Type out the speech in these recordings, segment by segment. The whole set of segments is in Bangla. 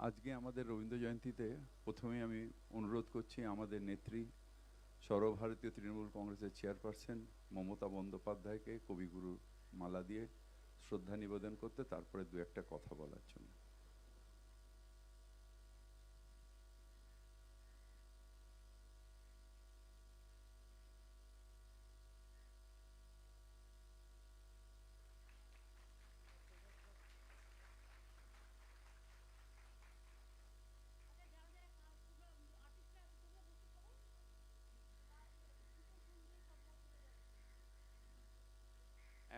আজকে আমাদের রবীন্দ্র জয়ন্তীতে প্রথমেই আমি অনুরোধ করছি আমাদের নেত্রী সর্বভারতীয় তৃণমূল কংগ্রেসের চেয়ারপারসন মমতা বন্দ্যোপাধ্যায়কে কবিগুরুর মালা দিয়ে শ্রদ্ধা নিবেদন করতে, তারপরে দু একটা কথা বলার জন্য।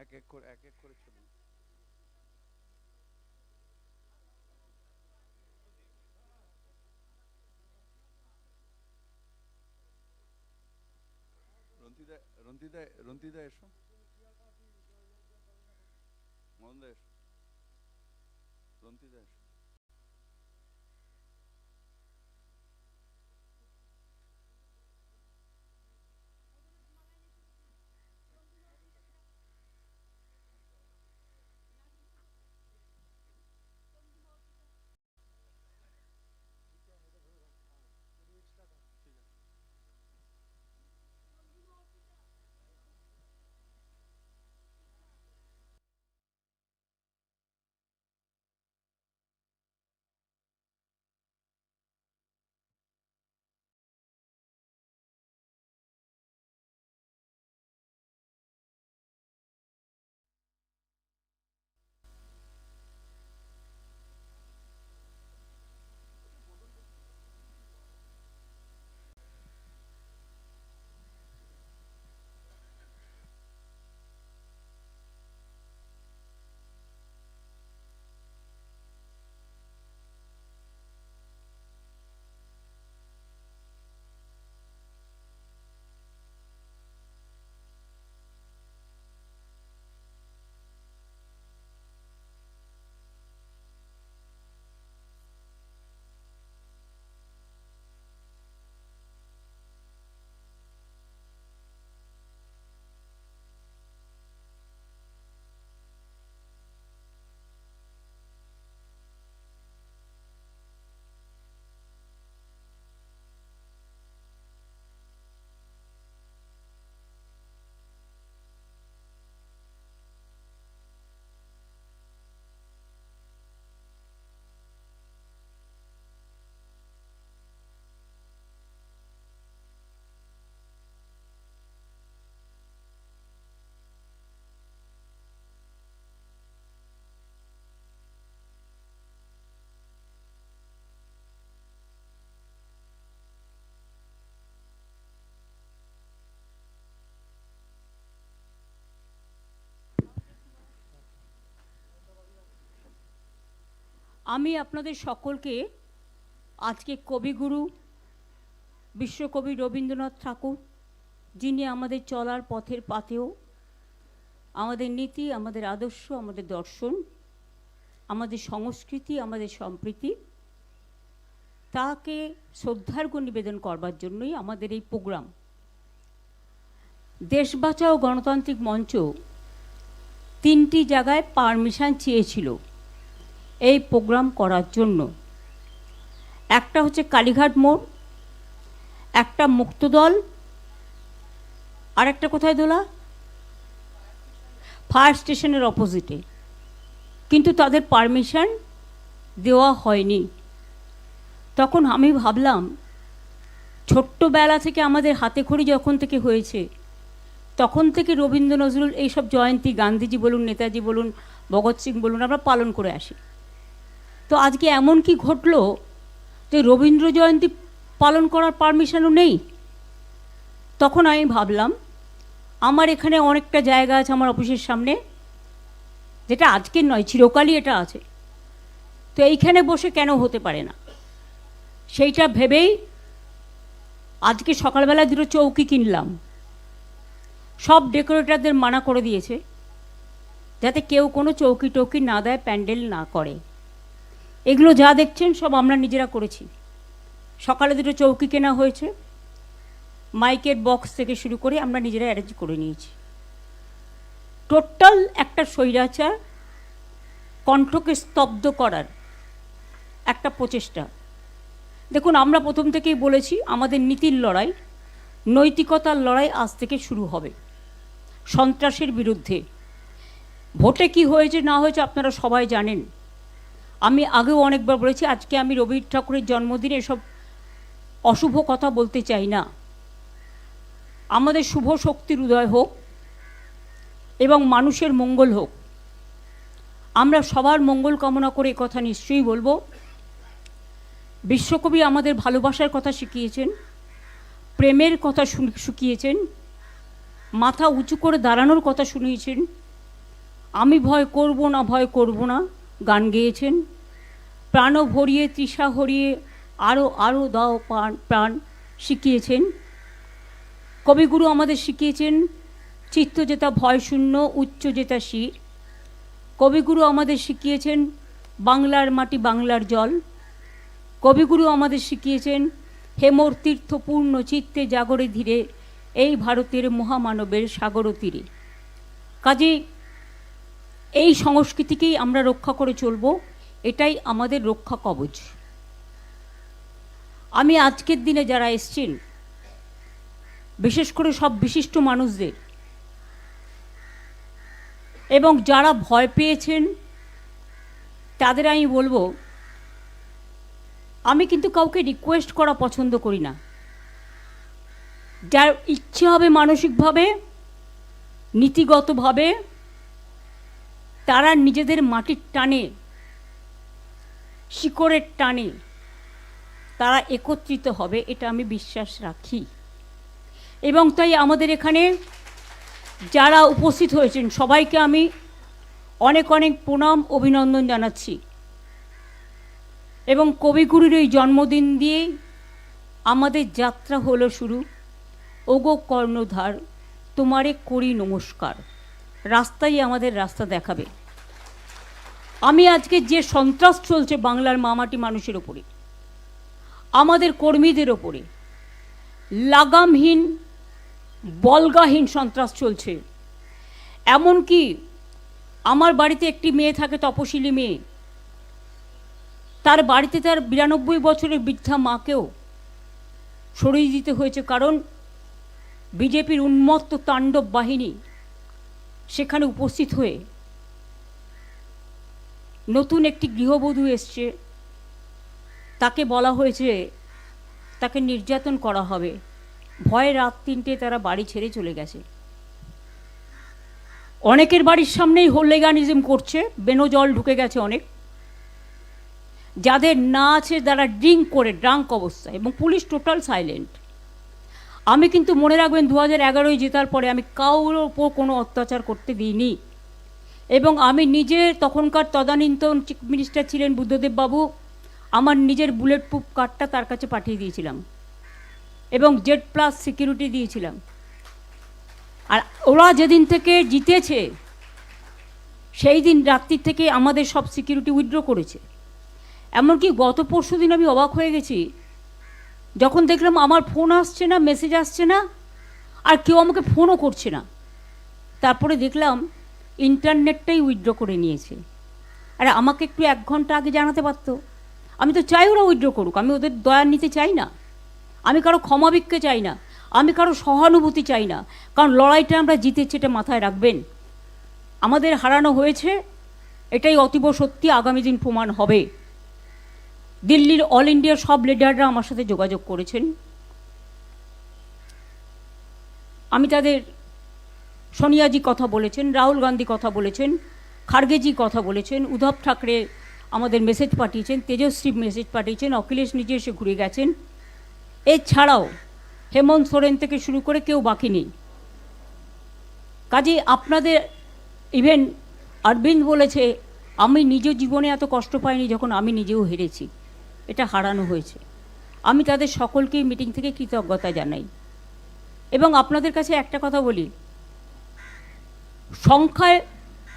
এক এক করে চলুন। রন্তিদা এসো, মদনদা এসো, রন্তিদা এসো। আমি আপনাদের সকলকে আজকে কবিগুরু বিশ্বকবি রবীন্দ্রনাথ ঠাকুর, যিনি আমাদের চলার পথের পাথেয়, আমাদের নীতি, আমাদের আদর্শ, আমাদের দর্শন, আমাদের সংস্কৃতি, আমাদের সম্প্রীতি, তাকে শ্রদ্ধার্ঘ নিবেদন করবার জন্যই আমাদের এই প্রোগ্রাম। দেশ বাঁচাও গণতান্ত্রিক মঞ্চ 3টি জায়গায় পারমিশন চেয়েছিল এই প্রোগ্রাম করার জন্য। একটা হচ্ছে কালীঘাট মোড়, একটা মুক্তদল, আর একটা কোথায় দোলা, ফায়ার স্টেশনের অপোজিটে। কিন্তু তাদের পারমিশন দেওয়া হয়নি। তখন আমি ভাবলাম, ছোট্টবেলা থেকে আমাদের হাতে খড়ি যখন থেকে হয়েছে, তখন থেকে রবীন্দ্র নজরুল এইসব জয়ন্তী, গান্ধীজি বলুন, নেতাজি বলুন, ভগৎ সিং বলুন, আমরা পালন করে আসি। তো আজকে এমন কি ঘটলো যে রবীন্দ্র জয়ন্তী পালন করার পারমিশনও নেই। তখন আমি ভাবলাম, আমার এখানে অনেকটা জায়গা আছে আমার অফিসের সামনে, যেটা আজকের নয়, চিরকালই এটা আছে, তো এইখানে বসে কেন হতে পারে না, সেইটা ভেবেই আজকে সকালবেলা 2টো চৌকি কিনলাম। সব ডেকোরেটরদের মানা করে দিয়েছে যাতে কেউ কোনো চৌকি টৌকি না দেয়, প্যান্ডেল না করে। এগুলো যা দেখছেন সব আমরা নিজেরা করেছি। সকালে 2টো চৌকি কেনা হয়েছে, মাইকের বক্স থেকে শুরু করে আমরা নিজেরা অ্যারেঞ্জ করে নিয়েছি। টোটাল একটা স্বৈরাচার কণ্ঠকে স্তব্ধ করার একটা প্রচেষ্টা। দেখুন, আমরা প্রথম থেকেই বলেছি আমাদের নীতির লড়াই, নৈতিকতার লড়াই আজ থেকে শুরু হবে সন্ত্রাসের বিরুদ্ধে। ভোটে কি হয়েছে না হয়েছে আপনারা সবাই জানেন। আমি আগেও অনেকবার বলেছি, আজকে আমি রবীন্দ্র ঠাকুরের জন্মদিনে এসব অশুভ কথা বলতে চাই না। আমাদের শুভ শক্তির উদয় হোক এবং মানুষের মঙ্গল হোক। আমরা সবার মঙ্গল কামনা করে কথা নিশ্চয়ই বলবো। বিশ্বকবি আমাদের ভালোবাসার কথা শিখিয়েছেন, প্রেমের কথা শিখিয়েছেন, মাথা উঁচু করে দাঁড়ানোর কথা শুনিয়েছেন, আমি ভয় করব না ভয় করব না গান গেয়েছেন, প্রাণ ভরিয়ে তৃষা হরিয়ে আরও আরও দাও প্রাণ শিখিয়েছেন। কবিগুরু আমাদের শিখিয়েছেন চিত্ত যেতা ভয় শূন্য, উচ্চ যেতা শির। কবিগুরু আমাদের শিখিয়েছেন বাংলার মাটি বাংলার জল। কবিগুরু আমাদের শিখিয়েছেন হেমর তীর্থ পূর্ণ চিত্তে জাগরে ধীরে, এই ভারতের মহামানবের সাগর তীরে। কাজে এই সংস্কৃতিকেই আমরা রক্ষা করে চলব, এটাই আমাদের রক্ষা কবচ। আমি আজকের দিনে যারা এসছেন, বিশেষ করে সব বিশিষ্ট মানুষদের, এবং যারা ভয় পেয়েছেন তাদের আমি বলবো, আমি কিন্তু কাউকে রিকোয়েস্ট করা পছন্দ করি না। যার ইচ্ছে হবে মানসিকভাবে, নীতিগতভাবে, তারা নিজেদের মাটির টানে, শিকড়ের টানে তারা একত্রিত হবে, এটা আমি বিশ্বাস রাখি। এবং তাই আমাদের এখানে যারা উপস্থিত হয়েছেন সবাইকে আমি অনেক অনেক প্রণাম, অভিনন্দন জানাচ্ছি। এবং কবিগুরুর এই জন্মদিন দিয়ে আমাদের যাত্রা হলো শুরু। ওগো কর্ণধার তোমারে করি নমস্কার, রাস্তাই আমাদের রাস্তা দেখাবে। আমি আজকে যে সন্ত্রাস চলছে বাংলার মামাটি মানুষের ওপরে, আমাদের কর্মীদের ওপরে লাগামহীন বলগাহীন সন্ত্রাস চলছে। এমনকি আমার বাড়িতে একটি মেয়ে থাকে, তপশিলি মেয়ে, তার বাড়িতে তার 92 বছরের বৃদ্ধা মাকেও সরিয়ে দিতে হয়েছে, কারণ বিজেপির উন্মত্ত তাণ্ডব বাহিনী সেখানে উপস্থিত হয়ে নতুন একটি গৃহবধূ এসছে, তাকে বলা হয়েছে তাকে নির্যাতন করা হবে। ভয়ে রাত 3টে তারা বাড়ি ছেড়ে চলে গেছে। অনেকের বাড়ির সামনেই হোলিগানিজম করছে, বেনো জল ঢুকে গেছে অনেক। যাদের না আছে তারা ড্রাঙ্ক অবস্থায়, এবং পুলিশ টোটাল সাইলেন্ট। আমি কিন্তু মনে রাখবেন 2011 জেতার পরে আমি কারোর ওপর কোনো অত্যাচার করতে দিইনি। এবং আমি নিজে, তখনকার তদানীন্তন চিফ মিনিস্টার ছিলেন বুদ্ধদেব বাবু, আমার নিজের বুলেট প্রুফ কার্ডটা তার কাছে পাঠিয়ে দিয়েছিলাম এবং Z+ সিকিউরিটি দিয়েছিলাম। আর ওরা যেদিন থেকে জিতেছে সেই দিন রাত্রি থেকে আমাদের সব সিকিউরিটি উইথড্র করেছে। এমনকি গত পরশু দিন আমি অবাক হয়ে গেছি যখন দেখলাম আমার ফোন আসছে না, মেসেজ আসছে না, আর কেউ আমাকে ফোনও করছে না। তারপরে দেখলাম ইন্টারনেটটাই উইথড্র করে নিয়েছে। আরে আমাকে একটু 1 ঘন্টা আগে জানাতে পারতো। আমি তো চাই ওরা উইথড্র করুক, আমি ওদের দয়া নিতে চাই না, আমি কারো ক্ষমাভিক্ষে চাই না, আমি কারো সহানুভূতি চাই না। কারণ লড়াইটা আমরা জিতেছি, এটা মাথায় রাখবেন। আমাদের হারানো হয়েছে, এটাই অতীব সত্যি, আগামী দিন প্রমাণ হবে। দিল্লির অল ইন্ডিয়ার সব লিডাররা আমার সাথে যোগাযোগ করেছেন। আমি তাদের, সোনিয়াজি কথা বলেছেন, রাহুল গান্ধী কথা বলেছেন, খার্গেজি কথা বলেছেন, উদ্ধব ঠাকরে আমাদের মেসেজ পাঠিয়েছেন, তেজস্বী মেসেজ পাঠিয়েছেন, অখিলেশ নিজে এসে ঘুরে গেছেন। এছাড়াও হেমন্ত সোরেন থেকে শুরু করে কেউ বাকি নেই। কাজে আপনাদের, ইভেন অরবিন্দ বলেছে আমি নিজ জীবনে এত কষ্ট পাইনি যখন আমি নিজেও হেরেছি, এটা হারানো হয়েছে। আমি তাদের সকলকেই মিটিং থেকে কৃতজ্ঞতা জানাই। এবং আপনাদের কাছে একটা কথা বলি, সংখ্যায়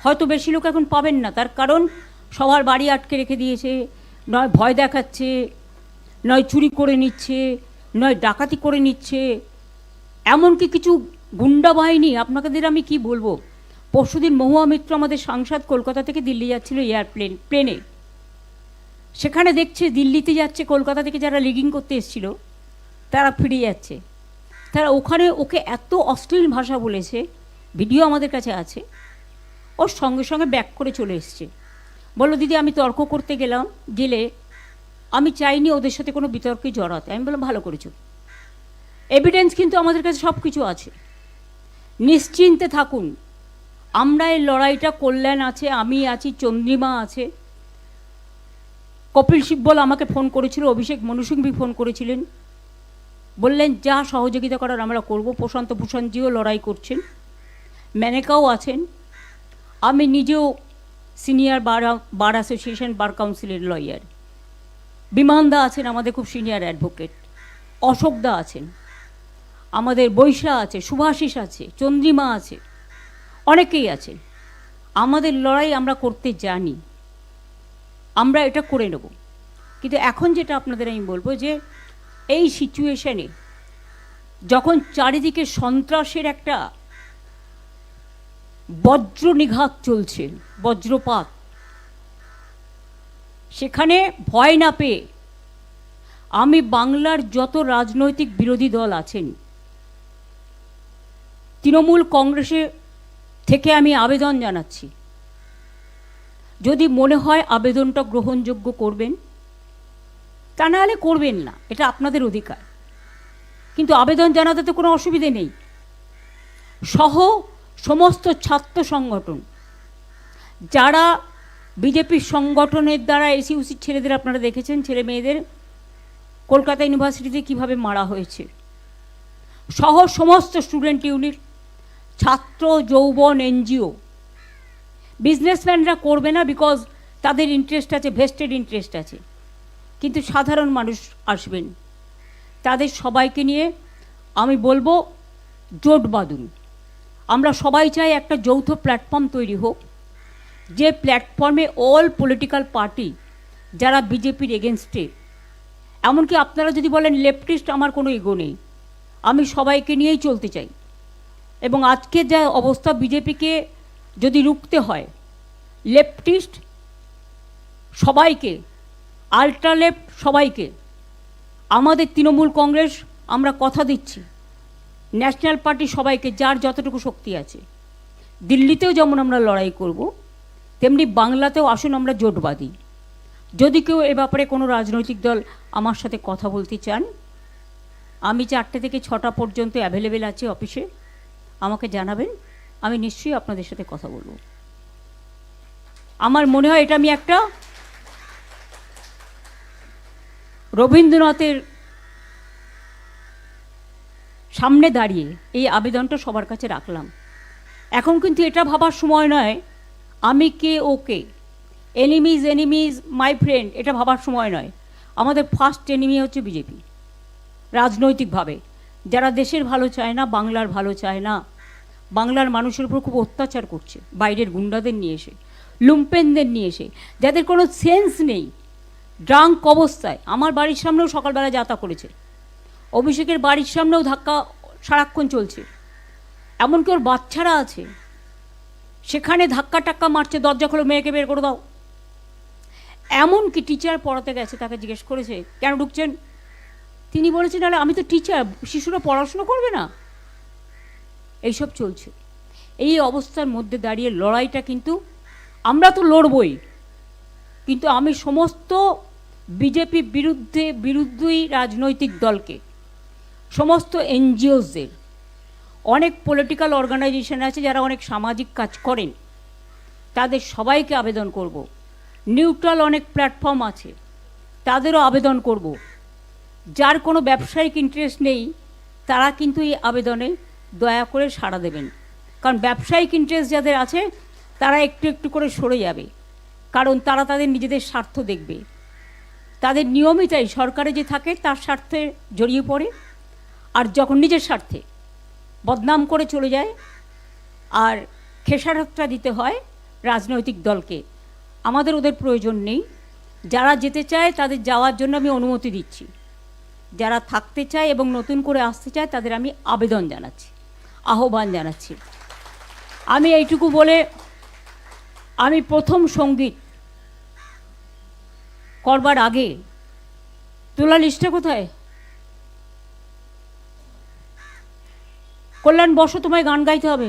হয়তো বেশি লোক এখন পাবেন না, তার কারণ সবার বাড়ি আটকে রেখে দিয়েছে, নয় ভয় দেখাচ্ছে, নয় চুরি করে নিচ্ছে, নয় ডাকাতি করে নিচ্ছে, এমনকি কিছু গুন্ডা বাহিনী। আপনাদের আমি কি বলবো, পরশুদিন মহুয়া মিত্র আমাদের সাংসদ কলকাতা থেকে দিল্লি যাচ্ছিল প্লেনে, সেখানে দেখছে দিল্লিতে যাচ্ছে, কলকাতা থেকে যারা লিগিং করতে এসেছিল তারা ফিরে যাচ্ছে। তারা ওখানে ওকে এত অশ্লীল ভাষা বলেছে, ভিডিও আমাদের কাছে আছে, ওর সঙ্গে সঙ্গে ব্যাক করে চলে এসছে। বললো দিদি আমি তর্ক করতে গেলে আমি চাইনি ওদের সাথে কোনো বিতর্কে জড়াতে। আমি বললাম ভালো করেছো, এভিডেন্স কিন্তু আমাদের কাছে সব কিছু আছে, নিশ্চিন্তে থাকুন। আমরা এই লড়াইটা, কল্যাণ আছে, আমি আছি, চন্দ্রিমা আছে, কপিল সিব্বল আমাকে ফোন করেছিল, অভিষেক মনু সিংভি ফোন করেছিলেন, বললেন যা সহযোগিতা করার আমরা করব। প্রশান্ত ভূষণজিও লড়াই করছেন, মেনকাও আছেন, আমি নিজেও সিনিয়র বার অ্যাসোসিয়েশন বার কাউন্সিলের লয়ার, বিমানদা আছেন আমাদের খুব সিনিয়র অ্যাডভোকেট, অশোকদা আছেন, আমাদের বৈশা আছে, শুভাশিস আছে, চন্দ্রিমা আছে, অনেকেই আছে। আমাদের লড়াই আমরা করতে জানি, আমরা এটা করে নেব। কিন্তু এখন যেটা আপনাদের আমি বলবো যে এই সিচুয়েশনে যখন চারিদিকে সন্ত্রাসের একটা বজ্র নিঘাত চলছে, বজ্রপাত, সেখানে ভয় না পেয়ে আমি বাংলার যত রাজনৈতিক বিরোধী দল আছেন, তৃণমূল কংগ্রেসে থেকে আমি আবেদন জানাচ্ছি, যদি মনে হয় আবেদনটা গ্রহণযোগ্য করবেন, তা নাহলে করবেন না, এটা আপনাদের অধিকার, কিন্তু আবেদন জানাতে তো কোনো অসুবিধে নেই। সহ সমস্ত ছাত্র সংগঠন, যারা বিজেপির সংগঠনের দ্বারা এসইউসির ছেলেদের আপনারা দেখেছেন, ছেলে মেয়েদের কলকাতা ইউনিভার্সিটিতে কিভাবে মারা হয়েছে, সহ সমস্ত স্টুডেন্ট ইউনিট, ছাত্র যৌবন, এনজিও, বিজনেসম্যানরা করবে না, বিকজ তাদের ইন্টারেস্ট আছে, ভেস্টেড ইন্টারেস্ট আছে, কিন্তু সাধারণ মানুষ আসবেন, তাদের সবাইকে নিয়ে আমি বলবো জোট বাঁধুন। আমরা সবাই চাই একটা যৌথ প্ল্যাটফর্ম তৈরি হোক, যে প্ল্যাটফর্মে অল পলিটিক্যাল পার্টি যারা বিজেপির এগেনস্টে, এমনকি আপনারা যদি বলেন লেফটিস্ট, আমার কোনো ইগো নেই, আমি সবাইকে নিয়েই চলতে চাই। এবং আজকে যা অবস্থা, বিজেপিকে যদি রুখতে হয়, লেফটিস্ট সবাইকে, আল্ট্রা লেফট সবাইকে, আমাদের তৃণমূল কংগ্রেস আমরা কথা দিচ্ছি, ন্যাশনাল পার্টি সবাইকে, যার যতটুকু শক্তি আছে, দিল্লিতেও যেমন আমরা লড়াই করব, তেমনি বাংলাতেও আসুন আমরা জোট বাঁধি। যদি কেউ এ ব্যাপারে কোনো রাজনৈতিক দল আমার সাথে কথা বলতে চান, আমি 4টে থেকে 6টা পর্যন্ত অ্যাভেলেবেল আছি অফিসে, আমাকে জানাবেন, আমি নিশ্চয়ই আপনাদের সাথে কথা বলবো। আমার মনে হয় এটা আমি একটা রবীন্দ্রনাথের সামনে দাঁড়িয়ে এই আবেদনটা সবার কাছে রাখলাম। এখন কিন্তু এটা ভাবার সময় নয় আমি কে ওকে, এনিমিজ মাই ফ্রেন্ড, এটা ভাবার সময় নয়। আমাদের ফার্স্ট এনিমি হচ্ছে বিজেপি, রাজনৈতিকভাবে যারা দেশের ভালো চায় না, বাংলার ভালো চায় না, বাংলার মানুষের উপর খুব অত্যাচার করছে, বাইরের গুন্ডাদের নিয়ে এসে, লুম্পেনদের নিয়ে এসে, যাদের কোনো সেন্স নেই, ড্রাঙ্ক অবস্থায়। আমার বাড়ির সামনেও সকালবেলা যাত্রা করেছে, অভিষেকের বাড়ির সামনেও ধাক্কা সারাক্ষণ চলছে, এমনকি ওর বাচ্চারা আছে, সেখানে ধাক্কা টাক্কা মারছে, দরজা খোলো, মেয়েকে বের করে দাও। এমনকি টিচার পড়াতে গেছে, তাকে জিজ্ঞেস করেছে কেন ঢুকছেন, তিনি বলেছেন আরে আমি তো টিচার, শিশুরা পড়াশুনো করবে না। এইসব চলছে। এই অবস্থার মধ্যে দাঁড়িয়ে লড়াইটা কিন্তু আমরা তো লড়বই, কিন্তু আমি সমস্ত বিজেপি বিরুদ্ধেই রাজনৈতিক দলকে, সমস্ত এনজিওসদের, অনেক পলিটিক্যাল অর্গানাইজেশন আছে যারা অনেক সামাজিক কাজ করেন, তাদের সবাইকে আবেদন করব। নিউট্রাল অনেক প্ল্যাটফর্ম আছে, তাদেরও আবেদন করব। যার কোনো ব্যবসায়িক ইন্টারেস্ট নেই তারা কিন্তু এই আবেদনে দয়া করে সাড়া দেবেন, কারণ ব্যবসায়িক ইন্টারেস্ট যাদের আছে তারা একটু একটু করে সরে যাবে, কারণ তারা তাদের নিজেদের স্বার্থ দেখবে। তাদের নিয়মিতই সরকারে যে থাকে তার স্বার্থে জড়িয়ে পড়ে, আর যখন নিজের স্বার্থে বদনাম করে চলে যায় আর খেসারতটা দিতে হয় রাজনৈতিক দলকে। আমাদের ওদের প্রয়োজন নেই, যারা যেতে চায় তাদের যাওয়ার জন্য আমি অনুমতি দিচ্ছি, যারা থাকতে চায় এবং নতুন করে আসতে চায় তাদের আমি আবেদন জানাচ্ছি, আহ্বান জানাচ্ছি। আমি এইটুকু বলে আমি প্রথম সঙ্গীত করবার আগে তোলা লিস্টটা কোথায়? কল্যাণ, বসো, তোমায় গান গাইতে হবে।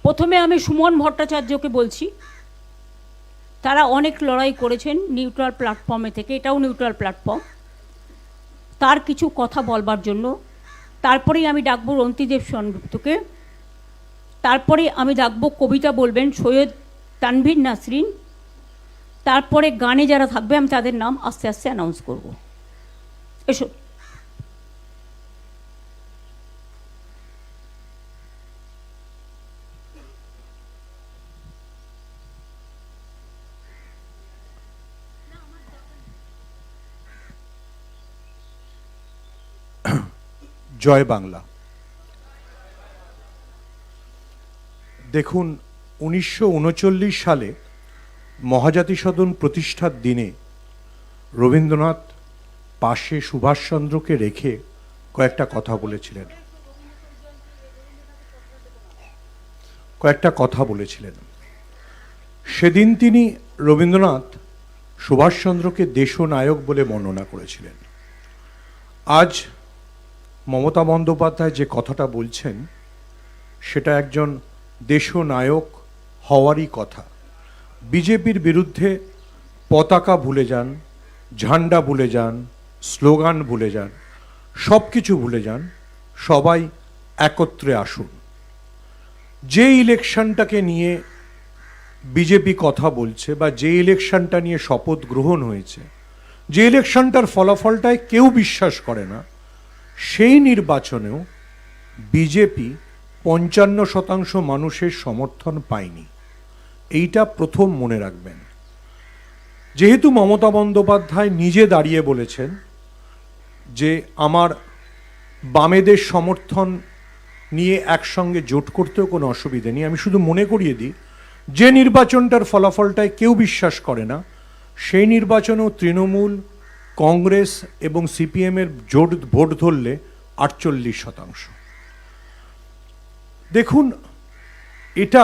প্রথমে আমি সুমন ভট্টাচার্যকে বলছি, তারা অনেক লড়াই করেছেন নিউট্রাল প্ল্যাটফর্মে থেকে, এটাও নিউট্রাল প্ল্যাটফর্ম, তার কিছু কথা বলবার জন্য। তারপরেই আমি ডাকবো রন্তিদেব সেনগুপ্তকে, তারপরে আমি ডাকবো কবিতা বলবেন সৈয়দ তানভীর নাসরিন, তারপরে গানে যারা থাকবে আমি তাদের নাম আস্তে আস্তে অ্যানাউন্স করব। এসো। জয় বাংলা। দেখুন, 1939 সালে মহাজাতি সদন প্রতিষ্ঠার দিনে রবীন্দ্রনাথ পাশে সুভাষচন্দ্রকে রেখে কয়েকটা কথা বলেছিলেন। সেদিন তিনি রবীন্দ্রনাথ সুভাষচন্দ্রকে দেশনায়ক বলে বর্ণনা করেছিলেন। আজ মমতা বন্দ্যোপাধ্যায় যে কথাটা বলছেন সেটা একজন দেশনায়ক হওয়ারই কথা। বিজেপির বিরুদ্ধে পতাকা ভুলে যান, ঝান্ডা ভুলে যান, স্লোগান ভুলে যান, সব কিছু ভুলে যান, সবাই একত্রে আসুন। যে ইলেকশনটাকে নিয়ে বিজেপি কথা বলছে বা যে ইলেকশনটা নিয়ে শপথ গ্রহণ হয়েছে, যে ইলেকশনটার ফলাফলটায় কেউ বিশ্বাস করে না, সেই নির্বাচনেও বিজেপি 55% মানুষের সমর্থন পায়নি। এইটা প্রথম মনে রাখবেন। যেহেতু মমতা বন্দ্যোপাধ্যায় নিজে দাঁড়িয়ে বলেছেন যে আমার বামেদের সমর্থন নিয়ে একসঙ্গে জোট করতেও কোনো অসুবিধে নেই, আমি শুধু মনে করিয়ে দিই, যে নির্বাচনটার ফলাফলটায় কেউ বিশ্বাস করে না, সেই নির্বাচনেও তৃণমূল, কংগ্রেস এবং সিপিএমের জোট ভোট ধরলে 48%। দেখুন, এটা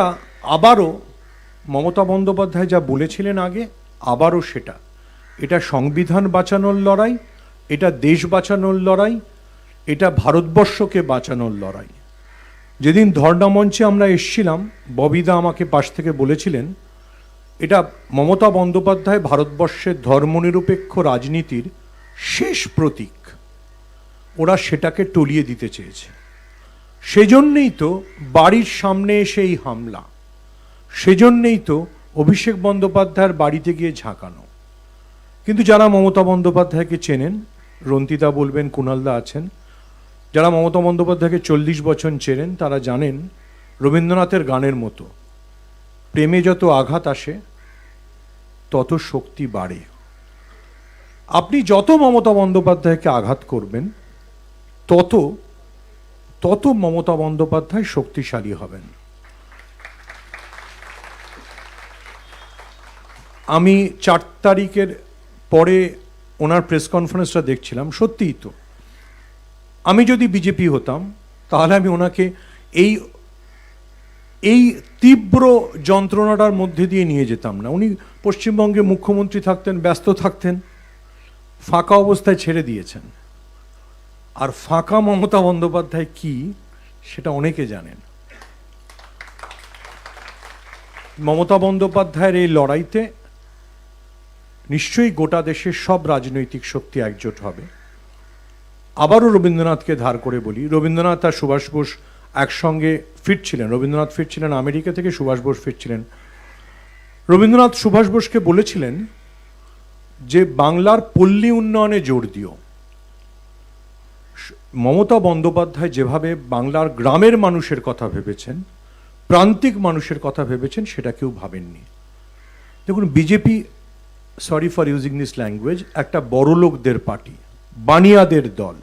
আবারও মমতা বন্দ্যোপাধ্যায় যা বলেছিলেন আগে, আবারও সেটা। এটা সংবিধান বাঁচানোর লড়াই, এটা দেশ বাঁচানোর লড়াই, এটা ভারতবর্ষকে বাঁচানোর লড়াই। যেদিন ধর্ণা মঞ্চে আমরা এসছিলাম, ববিদা আমাকে পাশ থেকে বলেছিলেন এটা মমতা বন্দ্যোপাধ্যায় ভারতবর্ষের ধর্মনিরপেক্ষ রাজনীতির শেষ প্রতীক। ওরা সেটাকে টলিয়ে দিতে চেয়েছে। সেজন্যেই তো বাড়ির সামনে এসে এই হামলা, সেজন্যেই তো অভিষেক বন্দ্যোপাধ্যায়ের বাড়িতে গিয়ে ঝাঁকানো। কিন্তু যারা মমতা বন্দ্যোপাধ্যায়কে চেনেন, রন্তিদা বলবেন, কুণালদা আছেন, যারা মমতা বন্দ্যোপাধ্যায়কে 40 বছর চেনেন, তারা জানেন রবীন্দ্রনাথের গানের মতো প্রেমে যত আঘাত আসে তত শক্তি বাড়ে। আপনি যত মমতা বন্দ্যোপাধ্যায়কে আঘাত করবেন তত তত মমতা বন্দ্যোপাধ্যায় শক্তিশালী হবেন। আমি 4 তারিখের পরে ওনার প্রেস কনফারেন্সটা দেখছিলাম। সত্যিই তো, আমি যদি বিজেপি হতাম তাহলে আমি ওনাকে এই তীব্র যন্ত্রণাটার মধ্যে দিয়ে নিয়ে যেতাম না। উনি পশ্চিমবঙ্গে মুখ্যমন্ত্রী থাকতেন, ব্যস্ত থাকতেন, ফাঁকা অবস্থায় ছেড়ে দিয়েছেন। আর ফাঁকা মমতা বন্দ্যোপাধ্যায় কি সেটা অনেকে জানেন। মমতা বন্দ্যোপাধ্যায়ের এই লড়াইতে নিশ্চয়ই গোটা দেশের সব রাজনৈতিক শক্তি একজোট হবে। আবারও রবীন্দ্রনাথকে ধার করে বলি, রবীন্দ্রনাথ আর সুভাষ বোস একসঙ্গে ফিরছিলেন। রবীন্দ্রনাথ ফিরছিলেন আমেরিকা থেকে, সুভাষ বোস ফিরছিলেন। রবীন্দ্রনাথ সুভাষ বোসকে বলেছিলেন যে বাংলার পল্লী উন্নয়নে জোর দিও। মমতা বন্দ্যোপাধ্যায় যেভাবে বাংলার গ্রামের মানুষের কথা ভেবেছেন, প্রান্তিক মানুষের কথা ভেবেছেন, সেটা কেউ ভাবেননি। দেখুন, BJP, sorry for using this language, একটা বড় লোকদের পার্টি, বানিয়াদের দল।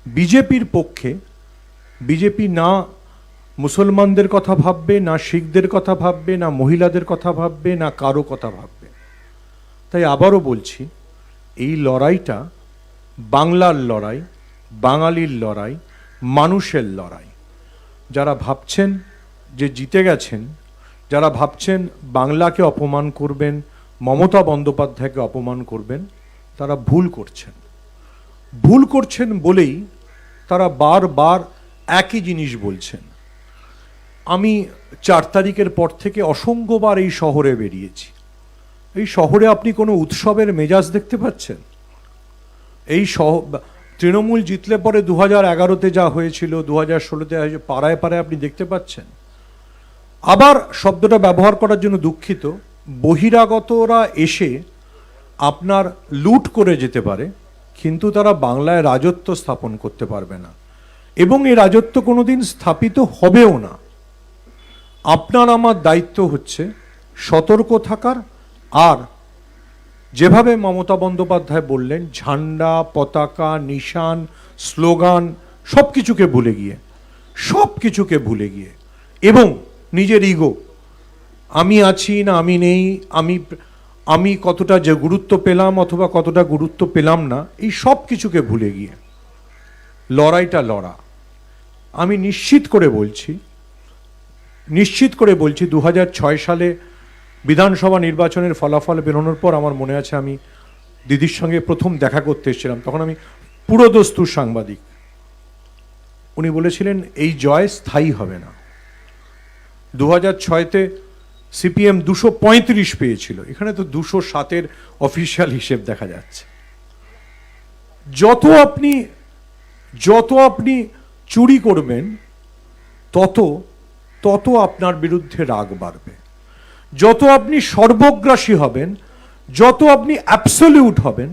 বিজেপির পক্ষে বিজেপি না মুসলমানদের কথা ভাববে, না শিখদের কথা ভাববে, না মহিলাদের কথা ভাববে, না কারো কথা ভাববে। তাই আবারও বলছি, এই লড়াইটা বাংলার লড়াই, বাঙালির লড়াই, মানুষের লড়াই। যারা ভাবছেন যে জিতে গেছেন, যারা ভাবছেন বাংলাকে অপমান করবেন, মমতা বন্দ্যোপাধ্যায়কে অপমান করবেন, তারা ভুল করছেন। ভুল করছেন বলেই তারা বারবার একই জিনিস বলছেন। আমি 4 তারিখের পর থেকে অসংখ্যবার এই শহরে বেরিয়েছি। এই শহরে আপনি কোনো উৎসবের মেজাজ দেখতে পাচ্ছেন? এই তৃণমূল জিতলে পরে 2011-তে যা হয়েছিল, 2016-তে হয়েছে, পাড়ায় পাড়ায় আপনি দেখতে পাচ্ছেন। আবার শব্দটা ব্যবহার করার জন্য দুঃখিত, বহিরাগতরা এসে আপনার লুট করে যেতে পারে, কিন্তু তারা বাংলায় রাজত্ব স্থাপন করতে পারবে না, এবং এই রাজত্ব কোনোদিন স্থাপিত হবেও না। আপনার আমার দায়িত্ব হচ্ছে সতর্ক থাকার, আর যেভাবে মমতা বন্দ্যোপাধ্যায় বললেন, ঝান্ডা, পতাকা, নিশান, স্লোগান সব কিছুকে ভুলে গিয়ে এবং নিজের ইগো, আমি আছি না আমি নেই, আমি কতটা যে গুরুত্ব পেলাম অথবা কতটা গুরুত্ব পেলাম না, এই সব কিছুকে ভুলে গিয়ে লড়াইটা লড়া। আমি নিশ্চিত করে বলছি 2006 সালে বিধানসভা নির্বাচনের ফলাফল বেরোনোর পর আমার মনে আছে আমি দিদির সঙ্গে প্রথম দেখা করতে এসেছিলাম, তখন আমি পুরোদস্তুর সাংবাদিক। উনি বলেছিলেন এই জয় স্থায়ী হবে না। 2006-তে সিপিএম 235 পেয়েছিল, এখানে তো 207-এর অফিসিয়াল হিসেব দেখা যাচ্ছে। যত আপনি চুরি করবেন তত আপনার বিরুদ্ধে রাগ বাড়বে। যত আপনি সর্বগ্রাসী হবেন, যত আপনি অ্যাবসলিউট হবেন,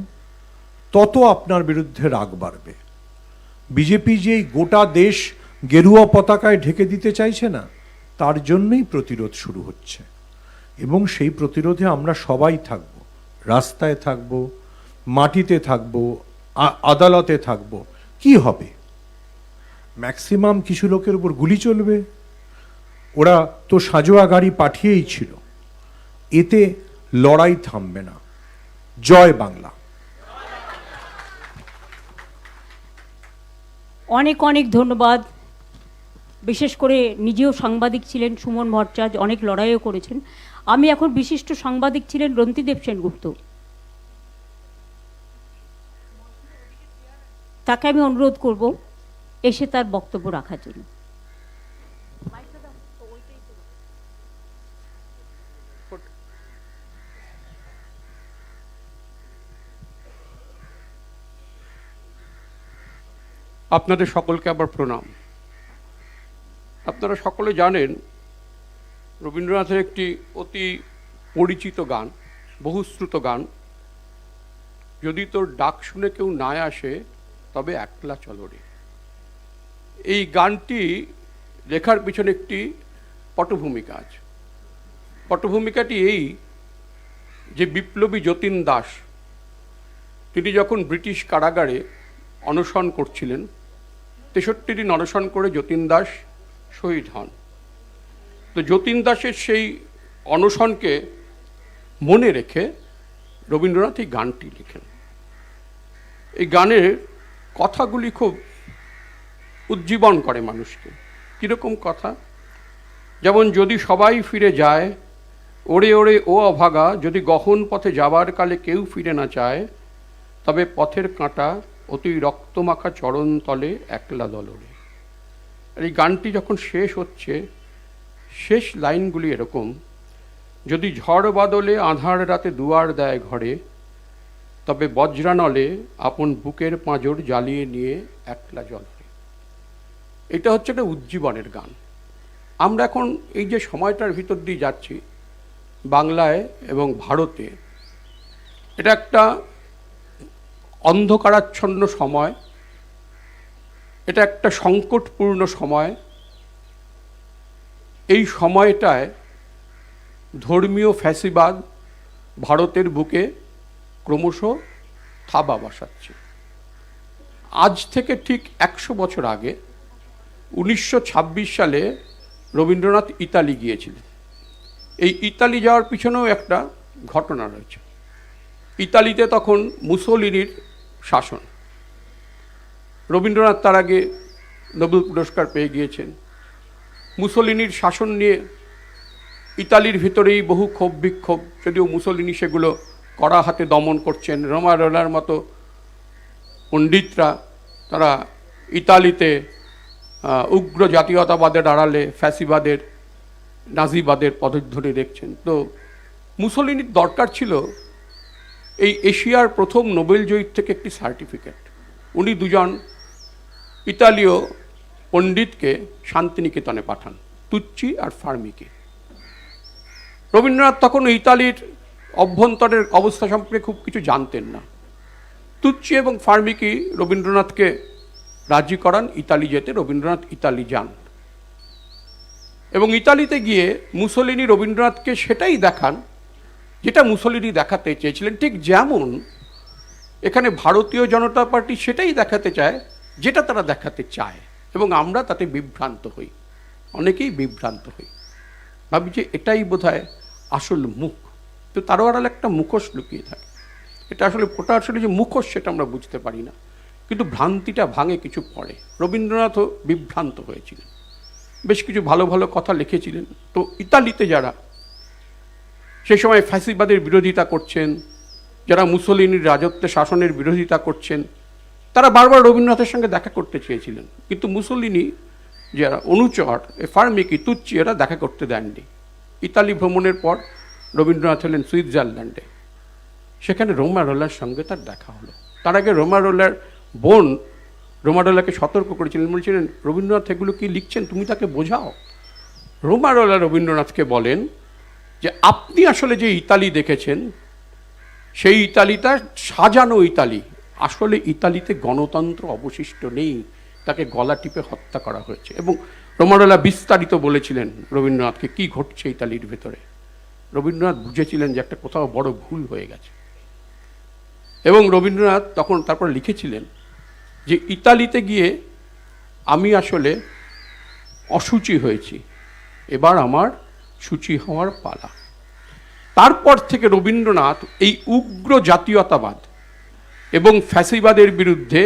তত আপনার বিরুদ্ধে রাগ বাড়বে। বিজেপি যে গোটা দেশ গেরুয়া পতাকায় ঢেকে দিতে চাইছে না, তার জন্যই প্রতিরোধ শুরু হচ্ছে, এবং সেই প্রতিরোধে আমরা সবাই থাকব, রাস্তায় থাকব, মাটিতে থাকব, আদালতে থাকব। কি হবে? ম্যাক্সিমাম কিছু লোকের উপর গুলি চলবে, ওরা তো সাজোয়া গাড়ি পাঠিয়েই ছিল। এতে লড়াই থামবে না। জয় বাংলা। অনেক অনেক ধন্যবাদ। বিশেষ করে নিজেও সাংবাদিক ছিলেন সুমন ভট্টাচার্য, অনেক লড়াইও করেছেন। আমি এখন বিশিষ্ট সাংবাদিক ছিলেন রন্তিদেব সেনগুপ্ত, তাকে আমি অনুরোধ করব এসে তার বক্তব্য রাখার জন্য। আপনাদের সকলকে আবার প্রণাম। আপনারা সকলে জানেন রবীন্দ্রনাথের একটি অতি পরিচিত গান, বহুশ্রুত গান, যদি তোর ডাক শুনে কেউ না আসে তবে একলা চলো রে। এই গানটি লেখার পিছনে একটি পটভূমিকা আছে। পটভূমিকাটি এই যে বিপ্লবী যতীন দাস তিনি যখন ব্রিটিশ কারাগারে অনশন করছিলেন, 63 দিন অনশন করে যতীন দাস শহীদ হন। তো যতীন দাসের সেই অনশনকে মনে রেখে রবীন্দ্রনাথ এই গানটি লিখেন। এই গানের কথাগুলি খুব উজ্জীবন করে মানুষকে। কীরকম কথা? যেমন, যদি সবাই ফিরে যায়, ওরে ওরে ও অভাগা, যদি গহন পথে যাবার কালে কেউ ফিরে না চায়, তবে পথের কাঁটা অতি রক্তমাখা চরণ তলে একলা দলরে। এই গানটি যখন শেষ হচ্ছে, শেষ লাইনগুলি এরকম: যদি ঝড় বাদলে আঁধার রাতে দুয়ার দেয় ঘরে, তবে বজ্রানলে আপন বুকের পাঁজর জ্বালিয়ে নিয়ে একলা জ্বলে। এটা হচ্ছে একটা উজ্জীবনের গান। আমরা এখন এই যে সময়টার ভিতর দিয়ে যাচ্ছি বাংলায় এবং ভারতে, এটা একটা অন্ধকারাচ্ছন্ন সময়, এটা একটা সংকটপূর্ণ সময়। এই সময়টায় ধর্মীয় ফ্যাসিবাদ ভারতের বুকে ক্রমশ থাবা বসাচ্ছে। আজ থেকে ঠিক 100 বছর আগে 1926 সালে রবীন্দ্রনাথ ইতালি গিয়েছিলেন। এই ইতালি যাওয়ার পিছনেও একটা ঘটনা রয়েছে। ইতালিতে তখন মুসোলিনির শাসন। রবীন্দ্রনাথ তার আগে নোবেল পুরস্কার পেয়ে গিয়েছেন। মুসোলিনির শাসন নিয়ে ইতালির ভিতরেই বহু ক্ষোভ বিক্ষোভ, যদিও মুসোলিনি সেগুলো কড়া হাতে দমন করছেন। রোমারোলার মতো পণ্ডিতরা তারা ইতালিতে উগ্র জাতীয়তাবাদের আড়ালে ফ্যাসিবাদের, নাজিবাদের পদধ্বনি দেখছেন। তো মুসোলিনির দরকার ছিল এই এশিয়ার প্রথম নোবেল জয়ীর থেকে একটি সার্টিফিকেট। উনি দুজন ইতালীয় পণ্ডিতকে শান্তিনিকেতনে পাঠান, তুচ্চি আর ফার্মিকে। রবীন্দ্রনাথ তখন ইতালির অভ্যন্তরের অবস্থা সম্পর্কে খুব কিছু জানতেন না। তুচ্চি এবং ফার্মিকি রবীন্দ্রনাথকে রাজি করান ইতালি যেতে। রবীন্দ্রনাথ ইতালি যান এবং ইতালিতে গিয়ে মুসোলিনি রবীন্দ্রনাথকে সেটাই দেখান যেটা মুসোলিনি দেখাতে চেয়েছিলেন, ঠিক যেমন এখানে ভারতীয় জনতা পার্টি সেটাই দেখাতে চায় যেটা তারা দেখাতে চায়, এবং আমরা তাতে বিভ্রান্ত হই, অনেকেই বিভ্রান্ত হই, ভাবি যে এটাই বোধহয় আসল মুখ। তো তারও আড়ালে একটা মুখোশ লুকিয়ে থাকে। এটা আসলে যে মুখোশ সেটা আমরা বুঝতে পারি না, কিন্তু ভ্রান্তিটা ভাঙে কিছু পরে। রবীন্দ্রনাথও বিভ্রান্ত হয়েছিলেন, বেশ কিছু ভালো ভালো কথা লিখেছিলেন। তো ইতালিতে যারা সেই সময় ফ্যাসিবাদের বিরোধিতা করছেন, যারা মুসোলিনির রাজত্বে শাসনের বিরোধিতা করছেন, তারা বারবার রবীন্দ্রনাথের সঙ্গে দেখা করতে চেয়েছিলেন, কিন্তু মুসোলিনি যারা অনুচর, ফার্মিকি, তুচ্চি, এরা দেখা করতে দেননি। ইতালি ভ্রমণের পর রবীন্দ্রনাথ হলেন সুইজারল্যান্ডে, সেখানে রোমারোলার সঙ্গে তার দেখা হলো। তার আগে রোমারোলার বোন রোমারোলাকে সতর্ক করেছিলেন, বলছিলেন রবীন্দ্রনাথ এগুলো কি লিখছেন, তুমি তাকে বোঝাও। রোমারোলা রবীন্দ্রনাথকে বলেন যে আপনি আসলে যে ইতালি দেখেছেন সেই ইতালিটা সাজানো ইতালি, আসলে ইতালিতে গণতন্ত্র অবশিষ্ট নেই, তাকে গলা টিপে হত্যা করা হয়েছে। এবং রোমারোলা বিস্তারিত বলেছিলেন রবীন্দ্রনাথকে কি ঘটছে ইতালির ভেতরে। রবীন্দ্রনাথ বুঝেছিলেন যে একটা কোথাও বড় ভুল হয়ে গেছে, এবং রবীন্দ্রনাথ তারপর লিখেছিলেন যে ইতালিতে গিয়ে আমি আসলে অসুচি হয়েছি, এবার আমার সূচি হওয়ার পালা। তারপর থেকে রবীন্দ্রনাথ এই উগ্র জাতীয়তাবাদ এবং ফ্যাসিবাদের বিরুদ্ধে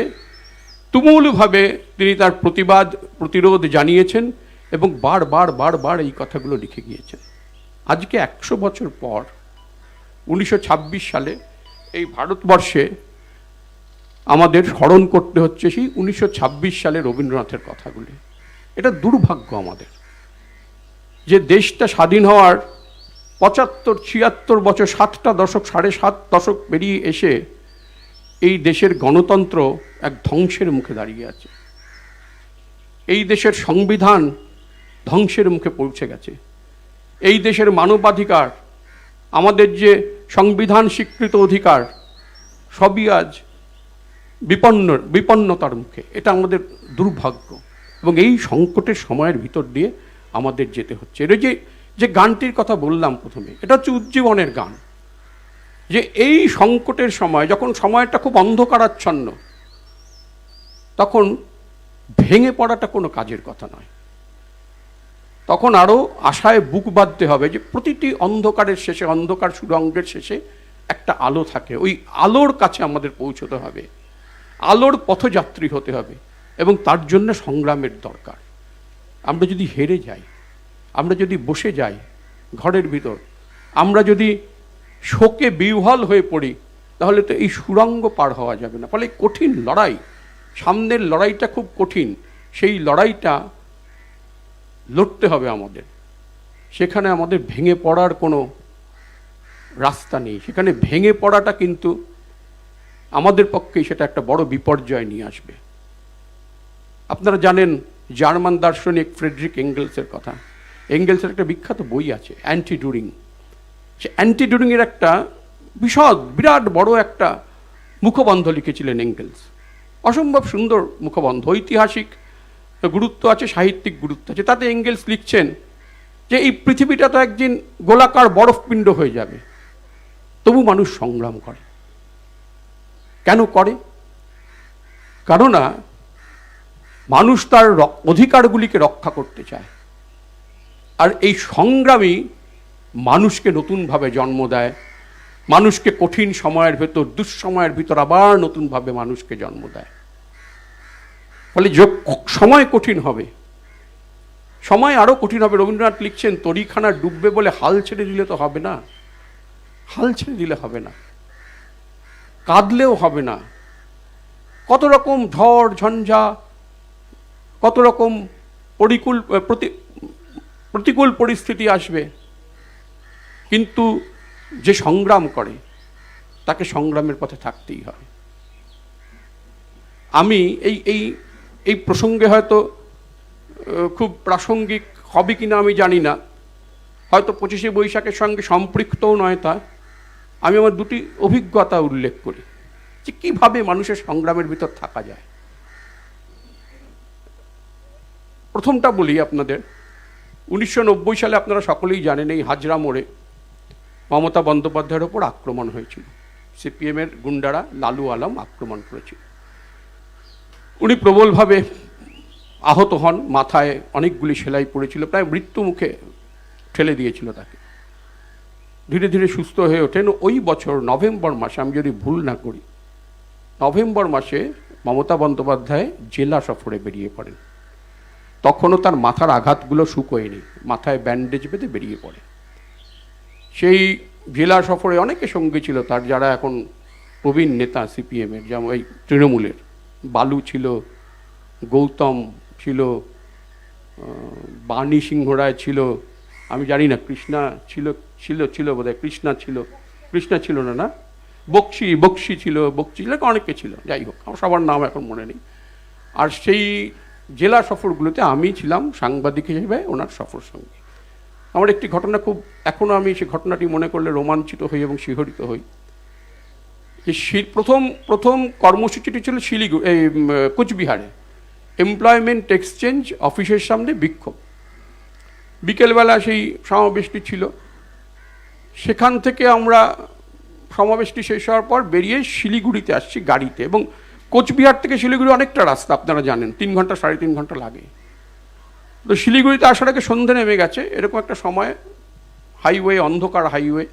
তুমুলভাবে তিনি তার প্রতিরোধ জানিয়েছেন এবং বারবার এই কথাগুলো লিখে গিয়েছেন। আজকে 100 বছর পর 1926 সালে এই ভারতবর্ষে আমাদের স্মরণ করতে হচ্ছে সেই 1926 সালে রবীন্দ্রনাথের কথাগুলি। এটা দুর্ভাগ্য আমাদের যে দেশটা স্বাধীন হওয়ার 75-76 বছর, 7টা দশক, 7.5 দশক পেরিয়ে এসে এই দেশের গণতন্ত্র এক ধ্বংসের মুখে দাঁড়িয়ে আছে। এই দেশের সংবিধান ধ্বংসের মুখে পৌঁছে গেছে। এই দেশের মানবাধিকার, আমাদের যে সংবিধান স্বীকৃত অধিকার, সবই আজ বিপন্নতার মুখে। এটা আমাদের দুর্ভাগ্য, এবং এই সংকটের সময়ের ভিতর দিয়ে আমাদের যেতে হচ্ছে। এটা যে গানটির কথা বললাম প্রথমে, এটা হচ্ছে উজ্জীবনের গান, যে এই সংকটের সময়, যখন সময়টা খুব অন্ধকারাচ্ছন্ন, তখন ভেঙে পড়াটা কোনো কাজের কথা নয়। তখন আরও আশায় বুক বাঁধতে হবে যে প্রতিটি অন্ধকারের শেষে, অন্ধকার সুড়ঙ্গের শেষে একটা আলো থাকে। ওই আলোর কাছে আমাদের পৌঁছতে হবে, আলোর পথযাত্রী হতে হবে, এবং তার জন্য সংগ্রামের দরকার। আমরা যদি হেরে যাই, আমরা যদি বসে যাই ঘরের ভিতর, আমরা যদি শোকে বিহ্বল হয়ে পড়ি, তাহলে তো এই সুড়ঙ্গ পার হওয়া যাবে না। ফলে কঠিন লড়াই, সামনের লড়াইটা খুব কঠিন, সেই লড়াইটা লড়তে হবে আমাদের। সেখানে আমাদের ভেঙে পড়ার কোনো রাস্তা নেই। সেখানে ভেঙে পড়াটা কিন্তু আমাদের পক্ষেই সেটা একটা বড় বিপর্যয় নিয়ে আসবে। আপনারা জানেন জার্মান দার্শনিক ফ্রেডরিক এঙ্গেলসের কথা। এঙ্গেলসের একটা বিখ্যাত বই আছে অ্যান্টি ডুরিং। সে অ্যান্টি ডুরিংয়ের একটা বিরাট বড় একটা মুখবন্ধ লিখেছিলেন এঙ্গেলস। অসম্ভব সুন্দর মুখবন্ধ, ঐতিহাসিক গুরুত্ব আছে, সাহিত্যিক গুরুত্ব আছে। তাতে এঙ্গেলস লিখছেন যে এই পৃথিবীটা তো একদিন গোলাকার বরফপিণ্ড হয়ে যাবে, তবু মানুষ সংগ্রাম করে। কেন করে? কেননা মানুষ তার অধিকারগুলিকে রক্ষা করতে চায়, আর এই সংগ্রামই মানুষকে নতুনভাবে জন্ম দেয়, মানুষকে কঠিন সময়ের ভেতর, দুঃসময়ের ভিতর আবার নতুনভাবে মানুষকে জন্ম দেয়। ফলে সময় কঠিন হবে, সময় আরও কঠিন হবে। রবীন্দ্রনাথ লিখছেন, তরিখানা ডুববে বলে হাল ছেড়ে দিলে তো হবে না, হাল ছেড়ে দিলে হবে না, কাঁদলেও হবে না। কত রকম ঝড় ঝঞ্ঝা, কত রকম প্রতিকূল পরিস্থিতি আসবে, কিন্তু যে সংগ্রাম করে তাকে সংগ্রামের পথে থাকতেই হয়। আমি এই প্রসঙ্গে হয়তো খুব প্রাসঙ্গিক হবে কিনা আমি জানি না, হয়তো 25শে বৈশাখের সঙ্গে সম্পৃক্তও নয়, তা আমি আমার দুটি অভিজ্ঞতা উল্লেখ করি যে কীভাবে মানুষের সংগ্রামের ভিতর থাকা যায়। প্রথমটা বলি আপনাদের, 1990 সালে আপনারা সকলেই জানেন এই হাজরা মোড়ে মমতা বন্দ্যোপাধ্যায়ের ওপর আক্রমণ হয়েছিল। সিপিএমের গুন্ডারা লালু আলম আক্রমণ করেছিল। উনি প্রবলভাবে আহত হন, মাথায় অনেকগুলি সেলাই পড়েছিল, প্রায় মৃত্যু মুখে ঠেলে দিয়েছিল তাকে। ধীরে ধীরে সুস্থ হয়ে ওঠেন। ওই বছর নভেম্বর মাসে, আমি যদি ভুল না করি, নভেম্বর মাসে মমতা বন্দ্যোপাধ্যায় জেলা সফরে বেরিয়ে পড়েন। তখনও তার মাথার আঘাতগুলো শুকোয়নি, মাথায় ব্যান্ডেজ বেঁধে বেরিয়ে পড়ে। সেই জেলা সফরে অনেকে সঙ্গে ছিল তার, যারা এখন প্রবীণ নেতা সিপিএমের, যেমন এই তৃণমূলের বালু ছিল, গৌতম ছিল, বাণী সিংহ রায় ছিল, আমি জানি না কৃষ্ণা ছিল বোধহয়, কৃষ্ণা ছিল না, বক্সি ছিল, অনেকে ছিল, যাই হোক আমার সবার নাম এখন মনে নেই। আর সেই জেলা সফরগুলোতে আমি ছিলাম সাংবাদিক হিসেবে ওনার সফর সঙ্গী। আমার একটি ঘটনা খুব, এখনও আমি সেই ঘটনাটি মনে করলে রোমাঞ্চিত হই এবং শিহরিত হই। যে প্রথম কর্মসূচিটি ছিল কোচবিহারে এমপ্লয়মেন্ট এক্সচেঞ্জ অফিসের সামনে বিক্ষোভ। বিকেলবেলা সেই সমাবেশটি ছিল। সেখান থেকে আমরা সমাবেশটি শেষ হওয়ার পর বেরিয়ে শিলিগুড়িতে আসছি গাড়িতে, এবং কোচবিহার থেকে শিলিগুড়ি অনেকটা রাস্তা, আপনারা জানেন 3 ঘন্টা 3.5 ঘন্টা লাগে। তো শিলিগুড়িতে আসার আগে সন্ধে নেমে গেছে, এরকম একটা সময়, হাইওয়ে, অন্ধকার হাইওয়ে।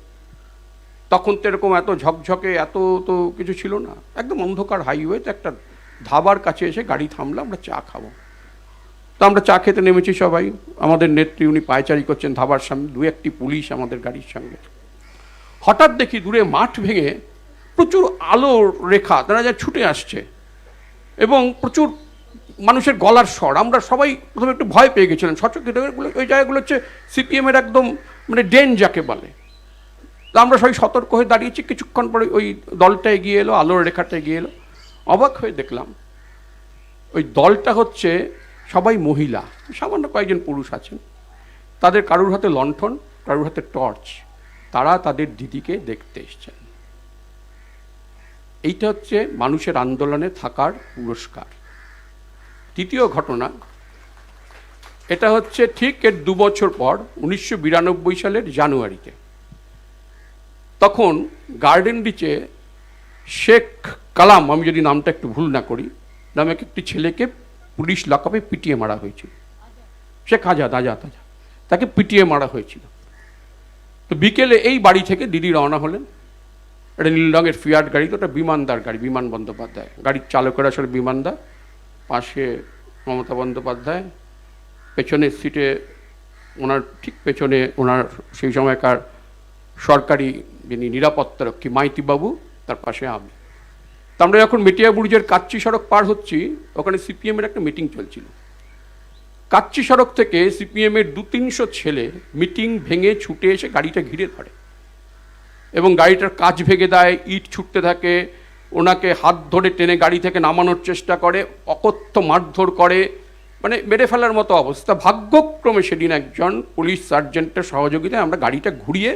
তখন তো এরকম এত ঝকঝকে এত তো কিছু ছিল না, একদম অন্ধকার হাইওয়েতে একটা ধাবার কাছে এসে গাড়ি থামলো, আমরা চা খাবো। তো আমরা চা খেতে নেমেছি সবাই। আমাদের নেত্রী উনি পায়চারি করছেন ধাবার সামনে, 2-1টি পুলিশ আমাদের গাড়ির সঙ্গে। হঠাৎ দেখি দূরে মাঠ ভেঙে প্রচুর আলোর রেখা তারা যা ছুটে আসছে, এবং প্রচুর মানুষের গলার স্বর। আমরা সবাই প্রথমে একটু ভয় পেয়ে গেছিলাম। ওই জায়গাগুলো হচ্ছে সিপিএমের একদম মানে ডেন যাকে বলে। তো আমরা সবাই সতর্ক হয়ে দাঁড়িয়েছি। কিছুক্ষণ পরে ওই দলটা এগিয়ে এলো, আলোর রেখাটা এগিয়ে এলো। অবাক হয়ে দেখলাম ওই দলটা হচ্ছে সবাই মহিলা, সামান্য কয়েকজন পুরুষ আছেন। তাদের কারুর হাতে লণ্ঠন, কারুর হাতে টর্চ, তারা তাদের দিদিকে দেখতে এসছেন। এইটা হচ্ছে মানুষের আন্দোলনে থাকার পুরস্কার। তৃতীয় ঘটনা, এটা হচ্ছে ঠিক এর 2 বছর পর 1992 সালের জানুয়ারিতে। তখন গার্ডেন রিচে শেখ কালাম, আমি যদি নামটা একটু ভুল না করি, নামে একটি ছেলেকে পুলিশ লকআপে পিটিয়ে মারা হয়েছিল। শেখ আজাদ, তাকে পিটিয়ে মারা হয়েছিল। তো বিকেলে এই বাড়ি থেকে দিদি রওনা হলেন। একটা নীল রঙের ফিয়াট গাড়ি, তো ওটা বিমানদার গাড়ি, বিমান বন্দ্যোপাধ্যায়। গাড়ির চালকের আসলে বিমানদা, পাশে মমতা বন্দ্যোপাধ্যায়, পেছনের সিটে ওনার ঠিক পেছনে ওনার সেই সময়কার সরকারি যিনি নিরাপত্তারক্ষী মাইতিবাবু, তার পাশে আমি। তো আমরা যখন মেটিয়াবুরুজের কাচ্চি সড়ক পার হচ্ছি, ওখানে সিপিএমের একটা মিটিং চলছিল। কাচ্চি সড়ক থেকে সিপিএমের 200-300 ছেলে মিটিং ভেঙে ছুটে এসে গাড়িটা ঘিরে ধরে, এবং গাড়িটার কাঁচ ভেঙে দেয়, ইট ছুটতে থাকে, ওনাকে হাত ধরে টেনে গাড়ি থেকে নামানোর চেষ্টা করে, অকথ্য মারধর করে, মানে মেরে ফেলার মতো অবস্থা। ভাগ্যক্রমে সেদিন একজন পুলিশ সার্জেন্টের সহযোগিতায় আমরা গাড়িটা ঘুরিয়ে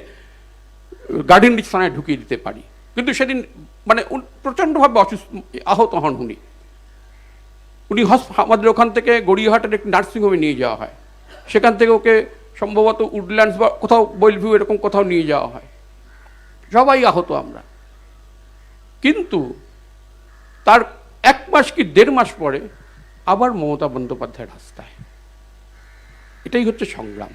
গার্ডেন রিচ থানায় ঢুকিয়ে দিতে পারি। কিন্তু সেদিন মানে প্রচণ্ডভাবে আহত হন উনি। আমাদের ওখান থেকে গড়িয়াহাটের একটি নার্সিংহোমে নিয়ে যাওয়া হয়, সেখান থেকে ওকে সম্ভবত উডল্যান্ডস বা কোথাও বেলভিউ এরকম কোথাও নিয়ে যাওয়া হয়। সবাই আহত আমরা। কিন্তু তার 1 মাস কি 1.5 মাস পরে আবার মমতা বন্দ্যোপাধ্যায়ের রাস্তায়। এটাই হচ্ছে সংগ্রাম।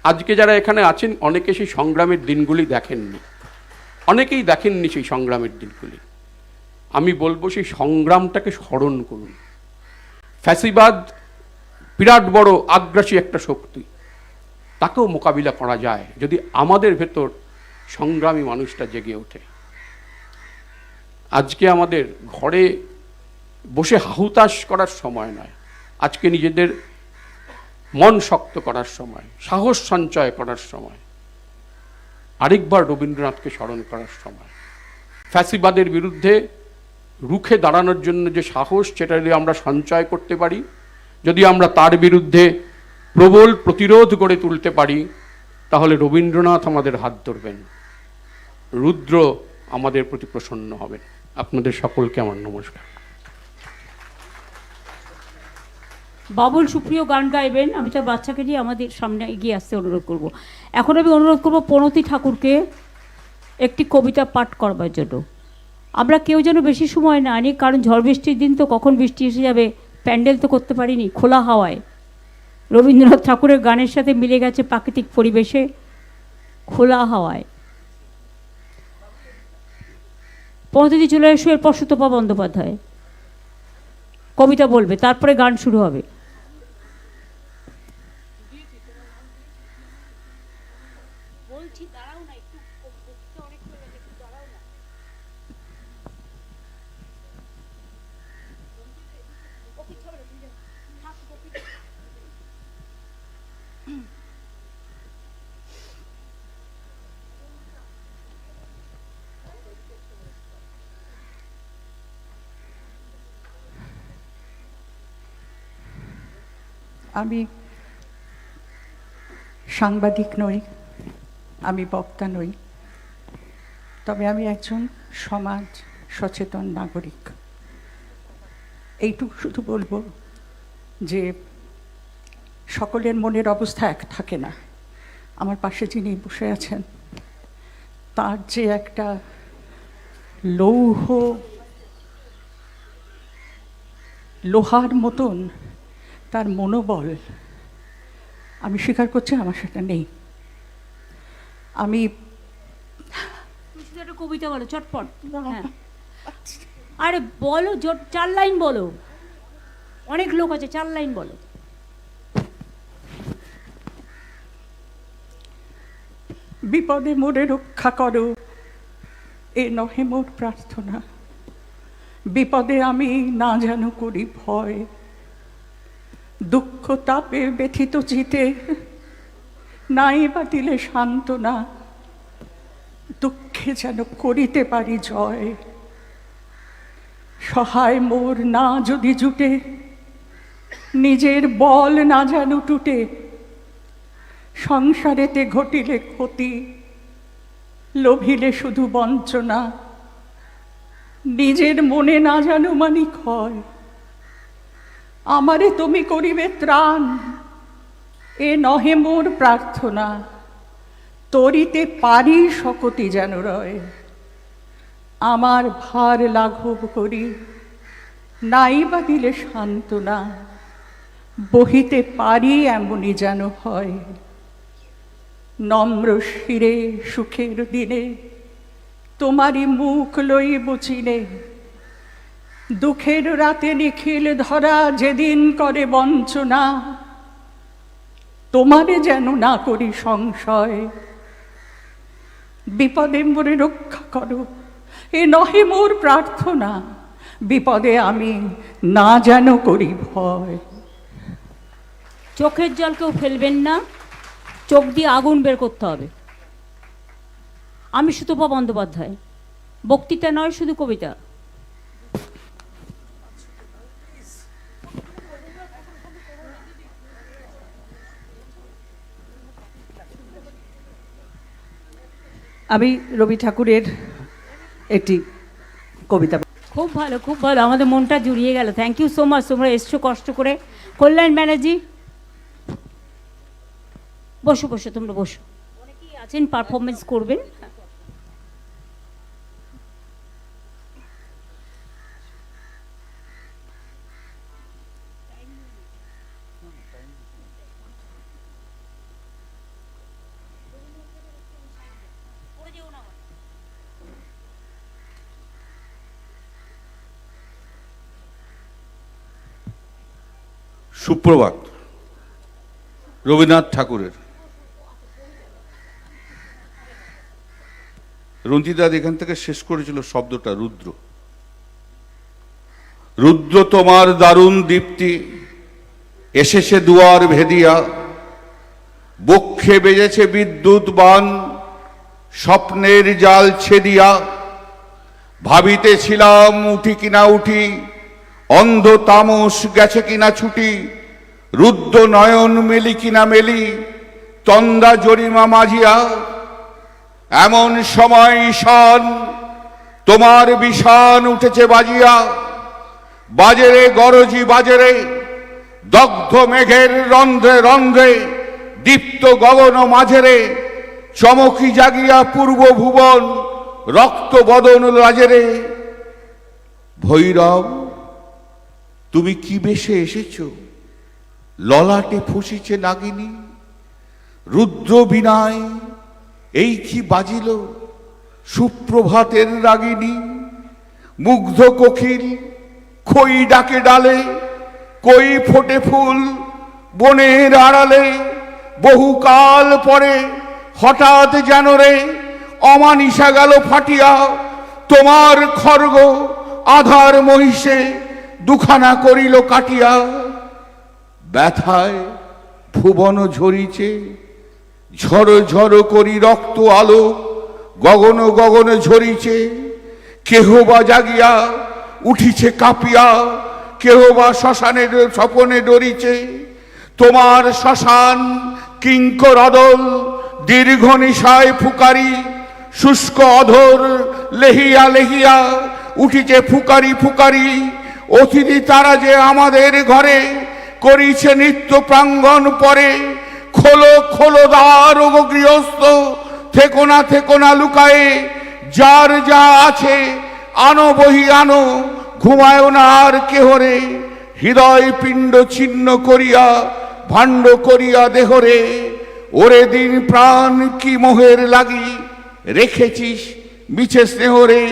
আজকে যারা এখানে আছেন অনেকে সেই সংগ্রামের দিনগুলি দেখেননি, অনেকেই দেখেননি সেই সংগ্রামের দিনগুলি। আমি বলবো সেই সংগ্রামটাকে স্মরণ করুন। ফ্যাসিবাদ বিরাট বড় আগ্রাসী একটা শক্তি, তাকেও মোকাবিলা করা যায় যদি আমাদের ভেতর সংগ্রামী মানুষটা জেগে ওঠে। আজকে আমাদের ঘরে বসে হাহুতাশ করার সময় নয়, আজকে নিজেদের মন শক্ত করার সময়, সাহস সঞ্চয় করার সময়, আরেকবার রবীন্দ্রনাথকে স্মরণ করার সময়। ফ্যাসিবাদের বিরুদ্ধে রুখে দাঁড়ানোর জন্য যে সাহস, সেটা যদি আমরা সঞ্চয় করতে পারি, যদি আমরা তার বিরুদ্ধে প্রবল প্রতিরোধ গড়ে তুলতে পারি, তাহলে রবীন্দ্রনাথ আমাদের হাত ধরবেন, রুদ্র আমাদের প্রতি প্রসন্ন হবেন। আপনাদের সকলকে আমার নমস্কার। বাবুল সুপ্রিয় গান গাইবেন, আমি তার বাচ্চাকে নিয়ে আমাদের সামনে এগিয়ে আসতে অনুরোধ করব। এখন আমি অনুরোধ করব প্রণতি ঠাকুরকে একটি কবিতা পাঠ করবার জন্য। আমরা কেউ যেন বেশি সময় না নিই, কারণ ঝড় বৃষ্টির দিন তো কখন বৃষ্টি এসে যাবে, প্যান্ডেল তো করতে পারিনি, খোলা হাওয়ায় রবীন্দ্রনাথ ঠাকুরের গানের সাথে মিলে গেছে প্রাকৃতিক পরিবেশে, খোলা হাওয়ায়। প্রণতি চলে এসো, এরপর সুতপা বন্দ্যোপাধ্যায় কবিতা বলবে, তারপরে গান শুরু হবে। আমি সাংবাদিক নই, আমি বক্তা নই, তবে আমি একজন সমাজ সচেতন নাগরিক। এইটুকু শুধু বলবো যে সকলের মনের অবস্থা এক থাকে না। আমার পাশে যিনি বসে আছেন, তার যে একটা লোহার মতন তার মনোবল, আমি স্বীকার করছি আমার সেটা নেই। আমি একটা কবিতা বলো চটপট। হ্যাঁ, আরে বলো, 4 লাইন বলো, অনেক লোক আছে, 4 লাইন বলো। বিপদে মোরে রক্ষা করো, এ নহে মোর প্রার্থনা। বিপদে আমি না যেন করি ভয়, দুঃখ তাপে ব্যথিত চিতে নাই বা দিলে সান্ত্বনা। দুঃখে যেন করিতে পারি জয়, সহায় মোর না যদি জুটে, নিজের বল না যেন টুটে। সংসারেতে ঘটিলে ক্ষতি, লোভিলে শুধু বঞ্চনা। নিজের মনে না যেন মানি ক্ষয়, আমারে তুমি করিবে ত্রাণ, এ নহে মোর প্রার্থনা। তরিতে পারি শকতি যেন রয়, আমার ভার লাঘব করি, নাই বা দিলে সান্ত্বনা। বহিতে পারি এমনই যেন হয়, নম্র শিরে সুখের দিনে তোমারই মুখ লইব চিনে। দুঃখের রাতে নিখিল ধরা যেদিন করে বঞ্চনা, তোমারে যেন না করি সংশয়। বিপদে মোরে রক্ষা করো, এ নহে মোর প্রার্থনা। বিপদে আমি না যেন করি ভয়। চোখের জল কেউ ফেলবেন না, চোখ দিয়ে আগুন বের করতে হবে। আমি সুতপা বন্দ্যোপাধ্যায়, বক্তৃতা নয়, শুধু কবিতা। আমি রবি ঠাকুরের একটি কবিতা। খুব ভালো, খুব ভালো, আমাদের মনটা জুড়িয়ে গেল। থ্যাংক ইউ সো মাচ, তোমরা এসছো কষ্ট করে। কল্যাণ ব্যানার্জি বসো, বসো, তোমরা বসো। অনেকেই আছেন পারফরমেন্স করবেন। সুপ্রভাত। রবীন্দ্রনাথ ঠাকুরের। রঞ্জিতদাদ এখান থেকে শেষ করেছিল শব্দটা রুদ্র। রুদ্র তোমার দারুণ দীপ্তি এসেছে দুয়ার ভেদিয়া, বক্ষে বেজেছে বিদ্যুৎ বান স্বপ্নের জাল ছেদিয়া। ভাবিতেছিলাম উঠি কিনা উঠি, অন্ধ তামস গেছে কিনা ছুটি, রুদ্র নয়ন মেলি কিনা মেলি, তন্দা জরিমা মাঝিয়া। এমন সময় ঈশান তোমার বিষান উঠেছে বাজিয়া, বাজেরে গরজি বাজেরে, দগ্ধ মেঘের রন্ধ্রে রন্ধ্রে, দীপ্ত গগন মাঝেরে, চমকি জাগিয়া পূর্ব ভুবন, রক্ত বদন রাজেরে। ভৈরব তুমি কি বেশে এসেছ, ললাটে ফুসিছে নাগিনী, রুদ্র বিনায় এই কি বাজিল সুপ্রভাতের রাগিনী। মুগ্ধ কোকিল খই ডাকে ডালে, কই ফোটে ফুল বনের আড়ালে, বহুকাল পরে হঠাৎ যেন রে অমানিসা গেল ফাটিয়া, তোমার খর্গ আধার মহিষে দুখানা করিল কাটিয়া। ব্যথায় ভুবন ঝরিছে, ঝড় ঝড় করি রক্ত আলো, গগন গগন ঝরিছে। কেহ বা জাগিয়া উঠিছে কাঁপিয়া, কেহ বা শ্মশানের স্বপনে ডরিছে। তোমার শ্মশান কিঙ্কর অদল, দীর্ঘ নিশায় ফুকারি, শুষ্ক অধর লেহিয়া লেহিয়া উঠিছে ফুকারি ফুকারি। অতিথি তারা যে আমাদের ঘরে, করিছে নিত্য প্রাঙ্গণ পরে। খোলো খোলো দ্বার ও গৃহস্থ, থেকো না লুকায়ে, যার যা আছে আনো বহি আনো, ঘুমায় না আর কেহরে। হৃদয় পিণ্ড ছিন্ন করিয়া ভাণ্ড করিয়া দেহরে, ওরে দিন প্রাণ কি মোহের লাগি রেখেছিস মিছে স্নেহরে।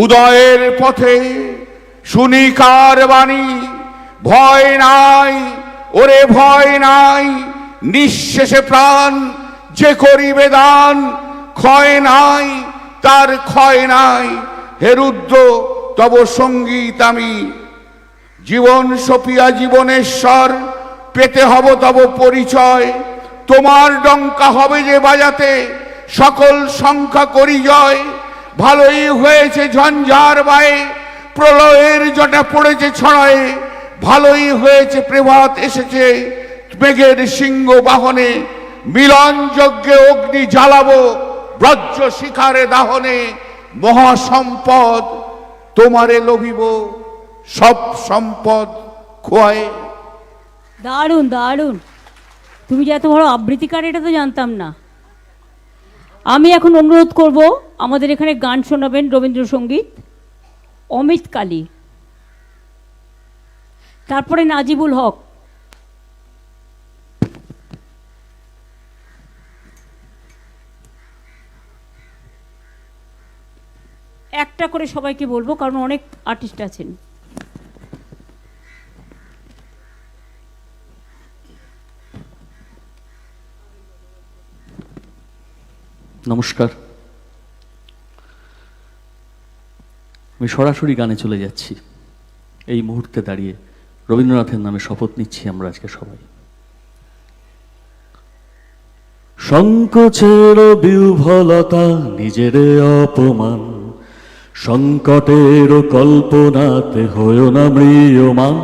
উদয়ের পথে শুনি কার বাণী, ভয় নাই ওরে ভয় নাই, নিঃশেষে প্রাণ যে করিবে দান, ক্ষয় নাই তার ক্ষয় নাই। হে রুদ্র তব সঙ্গীত আমি, জীবন সপিয়া জীবনেশ্বর, পেতে হব তব পরিচয়। তোমার ডঙ্কা হবে যে বাজাতে, সকল সংখ্যা করি জয়। ভালোই হয়েছে ঝঞ্ঝার বায়ে, প্রলয়ের জটা পড়েছে ছড়ায়। ভালোই হয়েছে প্রভাত এসেছে, মেঘের সিংহ বাহনে। মিলন যজ্ঞে অগ্নি জ্বালাবো, ব্রজ্য শিখারে দাহনে। মহাসম্পদ তোমারে লভিব, সব সম্পদ খোয়ায়। দারুণ দারুণ, তুমি যে এত বড় আবৃত্তিকার এটা তো জানতাম না। আমি এখন অনুরোধ করব আমাদের এখানে গান শোনাবেন রবীন্দ্রসঙ্গীত অমিত কালী, তারপরে নাজিবুল হক। একটা করে সবাইকে বলবো কারণ অনেক আর্টিস্ট আছেন। নমস্কার, আমি সরাসরি গানে চলে যাচ্ছি। এই মুহূর্তে দাঁড়িয়ে রবীন্দ্রনাথের নামে শপথ নিচ্ছি আমরা আজকে সবাই। সংকোচের বিহ্বলতা নিজের অপমান, সংকটের কল্পনাতে হয়েও না ম্রিয়মান।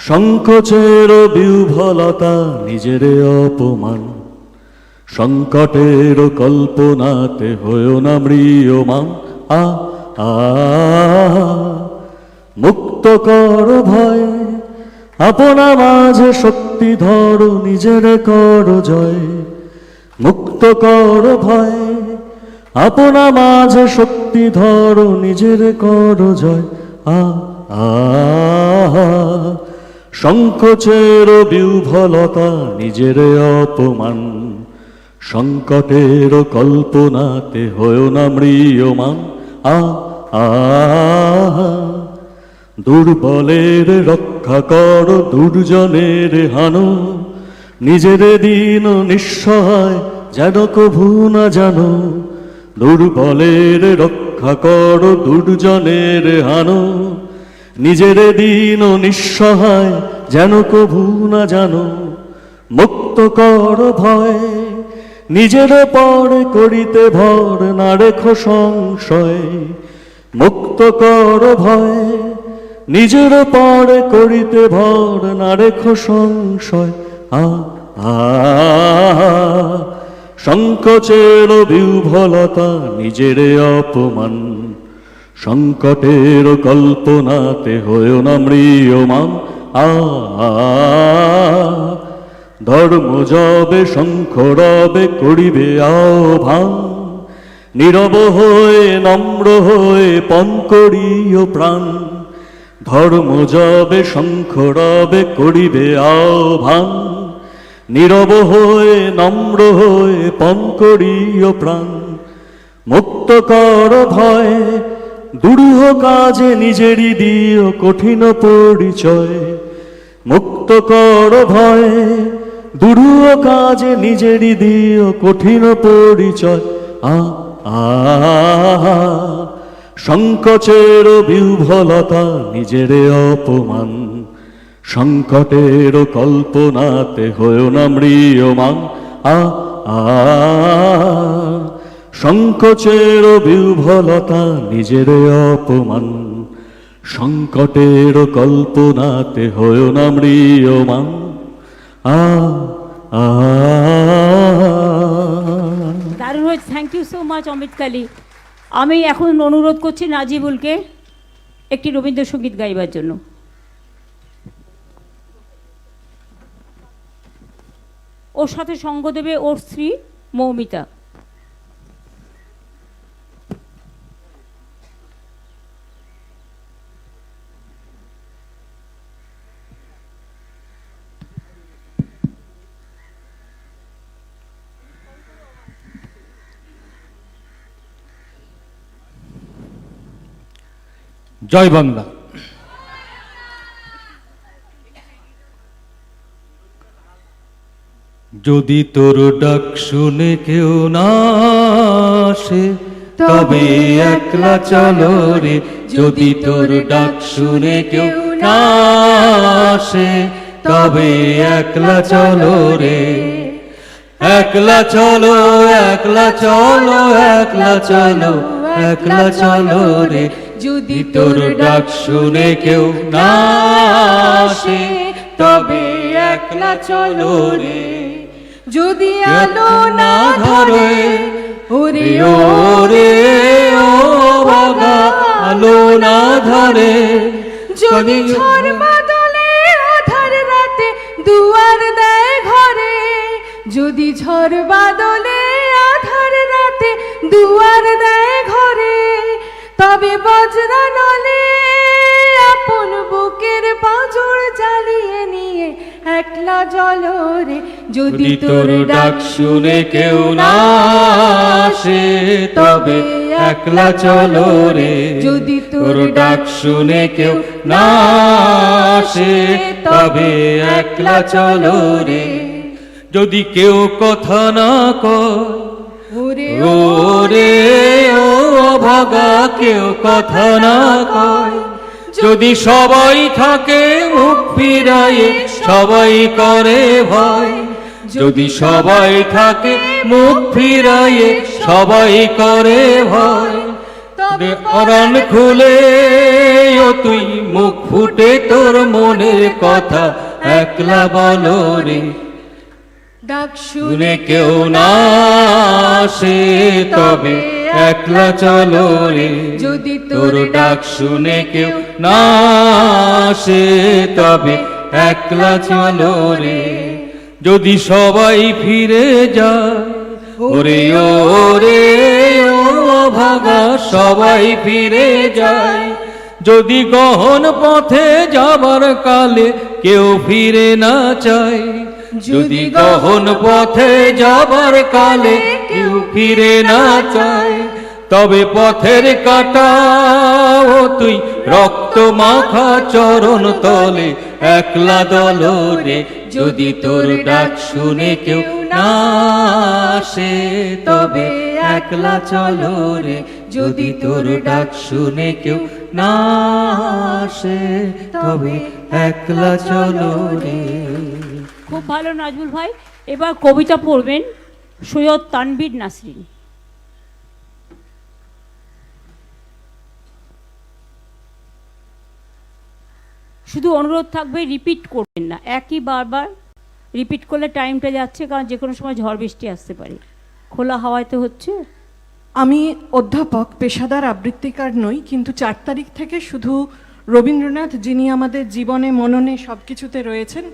সংকোচের বিহ্বলতা নিজের অপমান, সংকটের কল্পনাতে হয়েও না ম্রিয়মান। মুক্ত কর ভয়, আপনা মাঝে শক্তি ধরো, নিজের কর জয়। মুক্ত কর ভয়, আপনা মাঝে শক্তি ধরো, নিজের কর জয়। সংকোচের বিহ্বলতা নিজের অপমান, সংকটের কল্পনাতে হয়েও না ম্রিয়মান। দুর্বলের রক্ষা কর, দুর্জনের হানো, নিজের দিন নিঃসহায় যেন কভু না জানো। দুর্বলের রক্ষা কর, দুর্জনের হানো, নিজের দিন নিঃসহায় যেন কভু না জানো। মুক্ত কর ভয়, নিজের পর করিতে ভর না রেখো সংশয়। মুক্ত কর ভয়, নিজের পর করিতে ভর না রেখো সংশয়। সংকোচের বিহ্বলতা, নিজের অপমান, সংকটের কল্পনাতে হয়েও না ম্রিয়মান। ধর্ম যবে শঙ্খ রবে করিবে আহ্বান, নীরব হয়ে নম্র হয়ে পণ করিও প্রাণ। ধর্ম যবে শঙ্খ রবে করিবে আহ্বান, নীরব হয়ে নম্র হয়ে পণ করিও প্রাণ। মুক্ত কর ভয়, দুরূহ কাজে নিজেরই দিও কঠিন পরিচয়। মুক্ত কর ভয়, দুরূহ কাজে নিজেরই দিও কঠিন পরিচয়। সংকোচের বিহ্বলতা, নিজের অপমান, সংকটের কল্পনাতে হয়েও না ম্রিয়মান। সংকোচের বিহ্বলতা, নিজের অপমান, সংকটের কল্পনাতে হয়েও না ম্রিয়মান। দারুণ হয়েছে, thank you so much Amit Kali. আমি এখন অনুরোধ করছি নাজিবুলকে একটি রবীন্দ্রসঙ্গীত গাইবার জন্য। ওর সাথে সঙ্গ দেবে ওর স্ত্রী মৌমিতা। জয় বাংলা। যদি তোর ডাক শুনে কেউ না আসে, তবে একলা চলো রে। যদি তোর ডাক শুনে কেউ না আসে, তবে একলা চলো রে। একলা চলো, একলা চলো, একলা চলো, একলা চলো রে। যদি তোর ডাক শুনে কেউ না আসে, তবে একলা চলো রে। যদি আলো না ধরে, ওরে ওরে ও ভাগা, আলো না ধরে। যদি ঝড় বাদলে আধার রাতে দুয়ার দেয় ঘরে, যদি ঝড় বাদলে আধার রাতে দুয়ার দেয় ঘরে, তবে বজ্রা নলে আপন বুকের পাঁজর জ্বালিয়ে নিয়ে একলা জলরে। যদি তোর ডাক শুনে কেউ না আসে, তবে একলা চলো রে। যদি তোর ডাক শুনে কেউ না আসে, তবে একলা চলো রে। যদি কেউ কথা না কয়, ওরে ও ভাগা, কেউ কথা না কয়। যদি সবাই থাকে মুখ ফিরায়ে, সবাই করে ভয়। যদি সবাই থাকে মুখ ফিরায়ে, সবাই করে ভয়। তবে পরাণ খুলে ও তুই মুখ ফুটে তোর মনের কথা একলা বলো রে। ডাক শুনে কেউ না আসে, তবে একলা চলো রে। যদি তোর ডাক শুনে কেউ না আসে, তবে একলা চলো রে। যদি সবাই ফিরে যায়, ওরে ওরে ও ভাগা, সবাই ফিরে যায়। যদি গহন পথে যাবার কালে কেউ ফিরে না চায়, যদি গহন পথে যাবার কালে কেউ ফিরে না চায়, তবে পথের কাটাও তুই রক্ত মাখা চরণ তলে একলা দলরে যদি তোর ডাক শুনে কেউ না আসে তবে একলা চলো রে যদি তোর ডাক শুনে কেউ না আসে তবে একলা চলো রে। খুব ভালো নাজমুল ভাই। এবার কবিতা পড়বেন সৈয়দ তানভীর নাসরিন। শুধু অনুরোধ থাকবে রিপিট করবেন না, একই বারবার রিপিট করলে টাইমটা যাচ্ছে, কারণ যে কোনো সময় ঝড় বৃষ্টি আসতে পারে। খোলা হাওয়াতে হচ্ছে। আমি অধ্যাপক, পেশাদার আবৃত্তিকার নই, কিন্তু 4 তারিখ থেকে শুধু রবীন্দ্রনাথ, যিনি আমাদের জীবনে মননে সব কিছুতে রয়েছেন,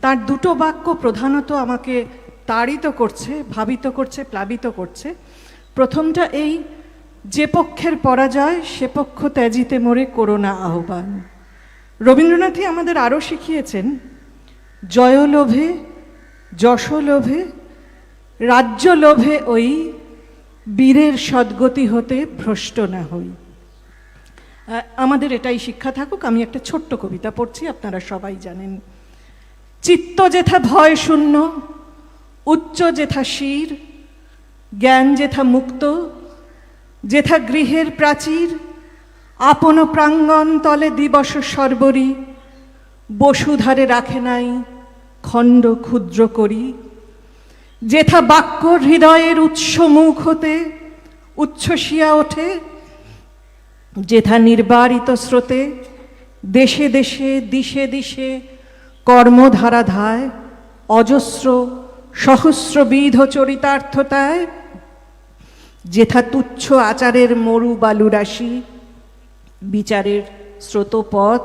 তার 2টো বাক্য প্রধানত আমাকে তাড়িত করছে, ভাবিত করছে, প্লাবিত করছে। প্রথমটা এই, যে পক্ষের পরাজয় সে পক্ষ ত্যাজিতে মোরে করোনা আহ্বান। রবীন্দ্রনাথই আমাদের আরও শিখিয়েছেন, জয়লোভে যশলোভে রাজ্যলোভে ওই বীরের সদ্গতি হতে ভ্রষ্ট না হই। আমাদের এটাই শিক্ষা থাকুক। আমি একটা ছোট্ট কবিতা পড়ছি, আপনারা সবাই জানেন। চিত্ত যেথা ভয় শূন্য, উচ্চ যেথা শির, জ্ঞান যেথা মুক্ত, যেথা গৃহের প্রাচীর, আপন প্রাঙ্গণ তলে দিবস সর্বরি, বসুধারে রাখে নাই খণ্ড ক্ষুদ্র করি, যেথা বাক্য হৃদয়ের উৎস মুখ হতে উচ্ছ্বসিয়া ওঠে, যেথা নির্বারিত স্রোতে দেশে দেশে দিশে দিশে কর্মধারা ধায়, অজস্র সহস্রবিধ চরিতার্থতায়, যেথা তুচ্ছ আচারের মরু বালু রাশি, বিচারের স্রোতপথ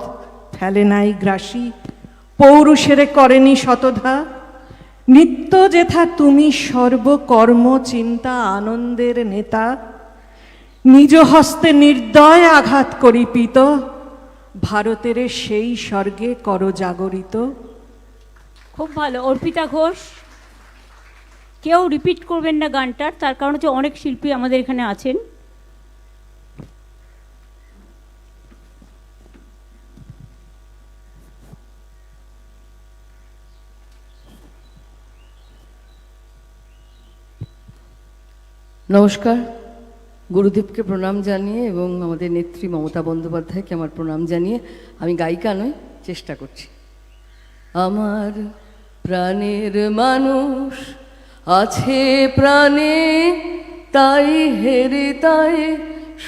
ফেলে নাই গ্রাসী, পৌরুষেরে করেনি শতধা, নিত্য যেথা তুমি সর্বকর্ম চিন্তা আনন্দের নেতা, নিজ হস্তে নির্দয় আঘাত করি পিত, ভারতের সেই স্বর্গে কর জাগরিত। খুব ভালো। অর্পিতা ঘোষ। কেউ রিপিট করবেন না গানটার, তার কারণ হচ্ছে অনেক শিল্পী আমাদের এখানে আছেন। নমস্কার, গুরুদেবকে প্রণাম জানিয়ে এবং আমাদের নেত্রী মমতা বন্দ্যোপাধ্যায়কে আমার প্রণাম জানিয়ে আমি গায়িকা নই, চেষ্টা করছি। আমার প্রাণের মানুষ আছে প্রাণে, তাই হেরে তাই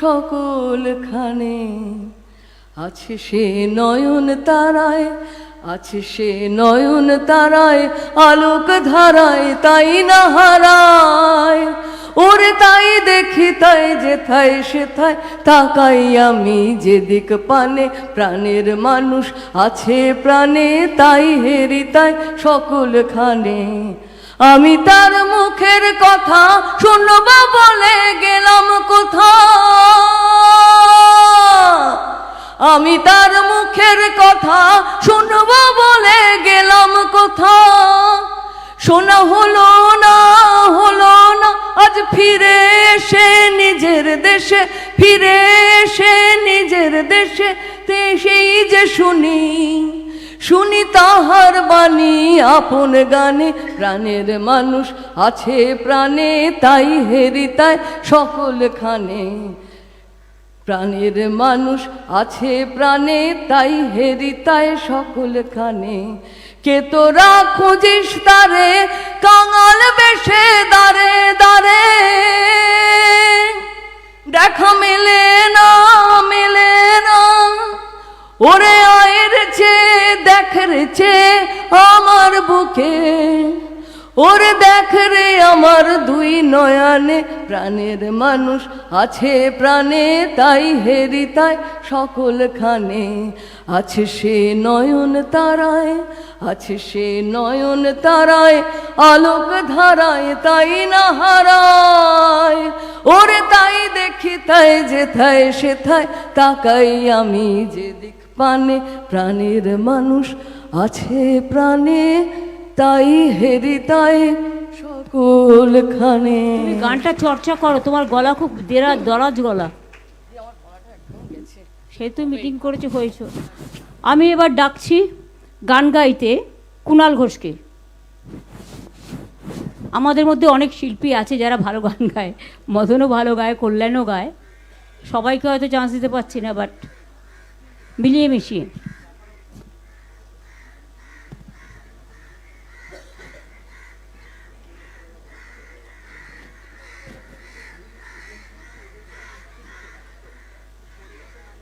সকলখানে, আছে সে নয়ন তারায়, আছে সে নয়ন তারায়, আলোক ধারায় তাই না হারায়, ওরে তাই দেখি তাই যেথায় সেথায় তাকাই আমি যেদিক পানে, প্রাণের মানুষ আছে প্রাণে তাই হেরি তাই সকলখানে। আমি তার মুখের কথা শুনবা বলে গেলাম কোথা, আমি তার মুখের কথা শুনবা বলে গেলাম কোথা, শোনা হলো না হলো না আজ ফিরে এসে নিজের দেশে, ফিরে এসে নিজের দেশে, সেই যে শুনি শুনি তাহার বাণী আপন গানে, প্রাণের মানুষ আছে প্রাণে তাই হেরি তাই সকলখানে, প্রাণের মানুষ আছে প্রাণে তাই হেরি তাই সকলখানে। কে তোরা খুঁজিস তারে কাঙাল বেশে দাঁড়ে দাঁড়ে, দেখা মেলে না মেলে না, ওরে আয়ের চেয়ে দেখ রেছে আমার বুকে, ওরে দেখ রে আমার দুই নয়নে, প্রাণের মানুষ আছে প্রাণে তাই হেরি তাই সকলখানে, আছে সে নয়ন তারায়, আছে সে নয়ন তারায়, আলোক ধারায় তাই না হারায়, ওরে তাই দেখি তাই যেথায় সেথায় তাকাই আমি যেদিক পানে, প্রাণের মানুষ আছে প্রাণে তাই হেরি তাই কুলখানে। তুমি গানটা চর্চা করো, তোমার গলা খুব দরাজ গলা। সে তুমি মিটিং করেছো হয়েছো। আমি এবার ডাকছি গান গাইতে কুণাল ঘোষকে। আমাদের মধ্যে অনেক শিল্পী আছে যারা ভালো গান গায়, মদনও ভালো গায়, কল্যাণও গায়, সবাইকে হয়তো চান্স দিতে পারছি না, বাট মিলিয়ে মিশিয়ে।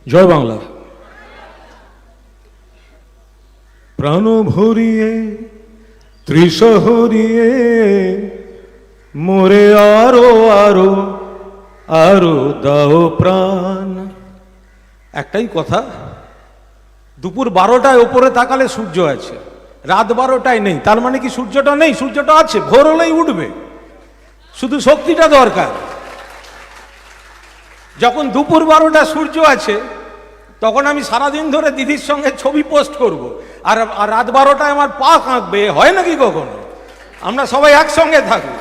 জয় বাংলা। প্রাণ ভরিয়ে ত্রিশহরিয়ে মোরে আরো আরো আরো দাও প্রাণ। একটাই কথা, দুপুর 12টায় ওপরে তাকালে সূর্য আছে, রাত 12টায় নেই। তার মানে কি সূর্যটা নেই? সূর্যটা আছে, ভোর হলেই উঠবে, শুধু শক্তিটা দরকার। যখন দুপুর 12টা সূর্য আছে, তখন আমি সারাদিন ধরে দিদির সঙ্গে ছবি পোস্ট করব, আর রাত 12টায় আমার পা কাঁকবে। হয় নাকি কখনো? আমরা সবাই একসঙ্গে থাকবো।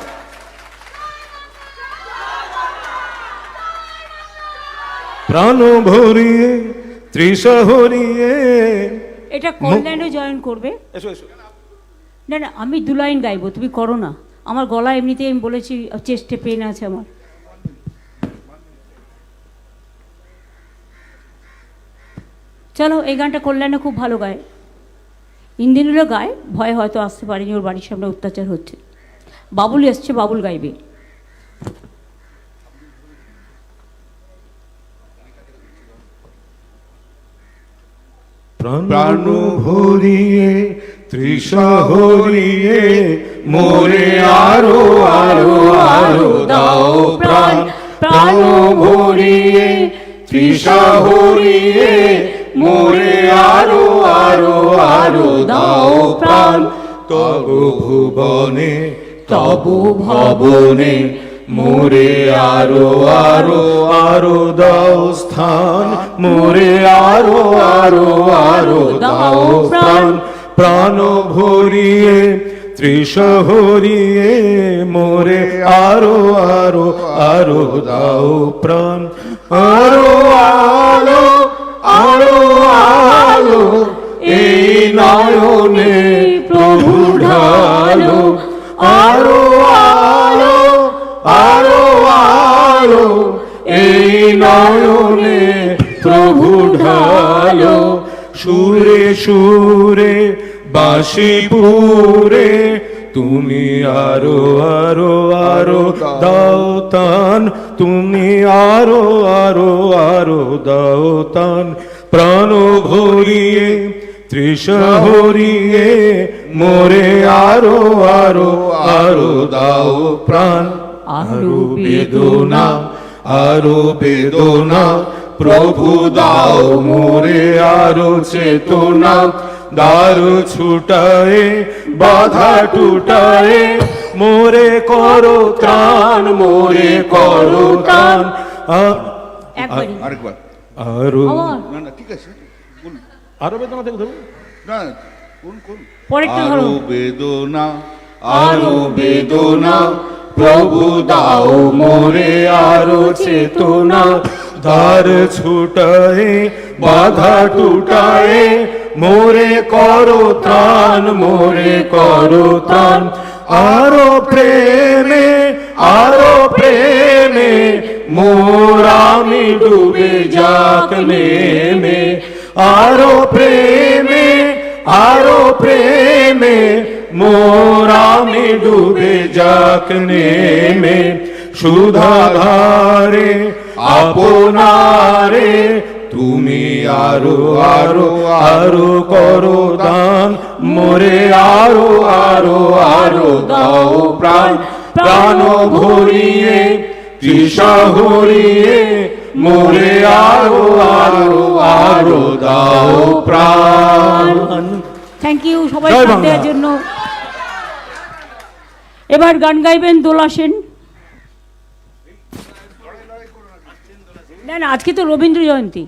প্রাণ ভরিয়ে ত্রিশহরিয়ে। এটা কল্যাণও জয়েন করবে। এসো এসো। না না, আমি 2 লাইন গাইবো, তুমি করো না। আমার গলা এমনিতেই আমি বলেছি চেস্টে পেন আছে আমার। চলো, এই গানটা কল্যাণে খুব ভালো গায়, ইন্দিনীরও গায়, ভয়ে হয়তো আসতে পারেনি, ওর বাড়ির সামনে অত্যাচার হচ্ছে। বাবুল এসছে, বাবুল গাইবে। প্রাণ ভরিয়ে ত্রিশহরিয়ে মোরে আরো আরো আরো দাও প্রাণ। প্রাণ ভরিয়ে ত্রিশহরিয়ে মোরে আরো আরো আরো দাও প্রাণ। তব ভুবনে তব ভবনে মোরে আরো আরো আরো দাও স্থান। মোরে আরো আরো আরো দাও প্রাণ। প্রাণ ভরিয়ে ত্রিশহরিয়ে মোরে আরো আরো আরো দাও প্রাণ। আরো আলো আরো আলো এই নয়নে প্রভু ঢালো। আরো আলো আরো আলো এই নয়নে প্রভু ঢালো। সুরে সুরে বাঁশিপুরে তুমি আরো আরো আরো দাও তান। তুমি আরো আরো আরো দাও তান। প্রাণ ভরিয়ে ত্রিশহরিয়ে মোরে আরো আরো আরো দাও প্রাণ। আরো বেদনা আরো বেদনা প্রভু দাও মোরে আরো চেতনা। দ্বার ছুটায়ে বাধা টুটায়ে মোরে করো ত্রাণ। মোরে করো ত্রাণ। একবারই। আরেকবার। আরো আবার। না না ঠিক আছে, বলুন। আরো বেদনা দেখো ধরো। না কোন কোন? পরেরটা ধরো। আরো বেদনা আরো বেদনা প্রভু দাও মোরে আরো চেতনা। দ্বার ছুটায়ে বাধা টুটায়ে মোরে করো ত্রাণ। মোরে করো ত্রাণ। আরো প্রেমে আরো প্রেমে মোর আমি ডুবে যাক নেমে। আরো প্রেমে আরো প্রেমে মোর আমি ডুবে যাক নেমে। সুধাধারে আপনারে তুমি আরো আরো আরো করো দান। মোরে আরো আরো আরো দাও প্রাণ। প্রাণ ভরিয়ে ত্রিশহরিয়ে মোরে আরো আরো আরো দাও প্রাণ। থ্যাংক ইউ সবাই জয় সাথ বাংলা। দেওয়ার জন্য। এবার গান গাইবেন দোলা সেন। না না, আজকে তো রবীন্দ্র জয়ন্তী।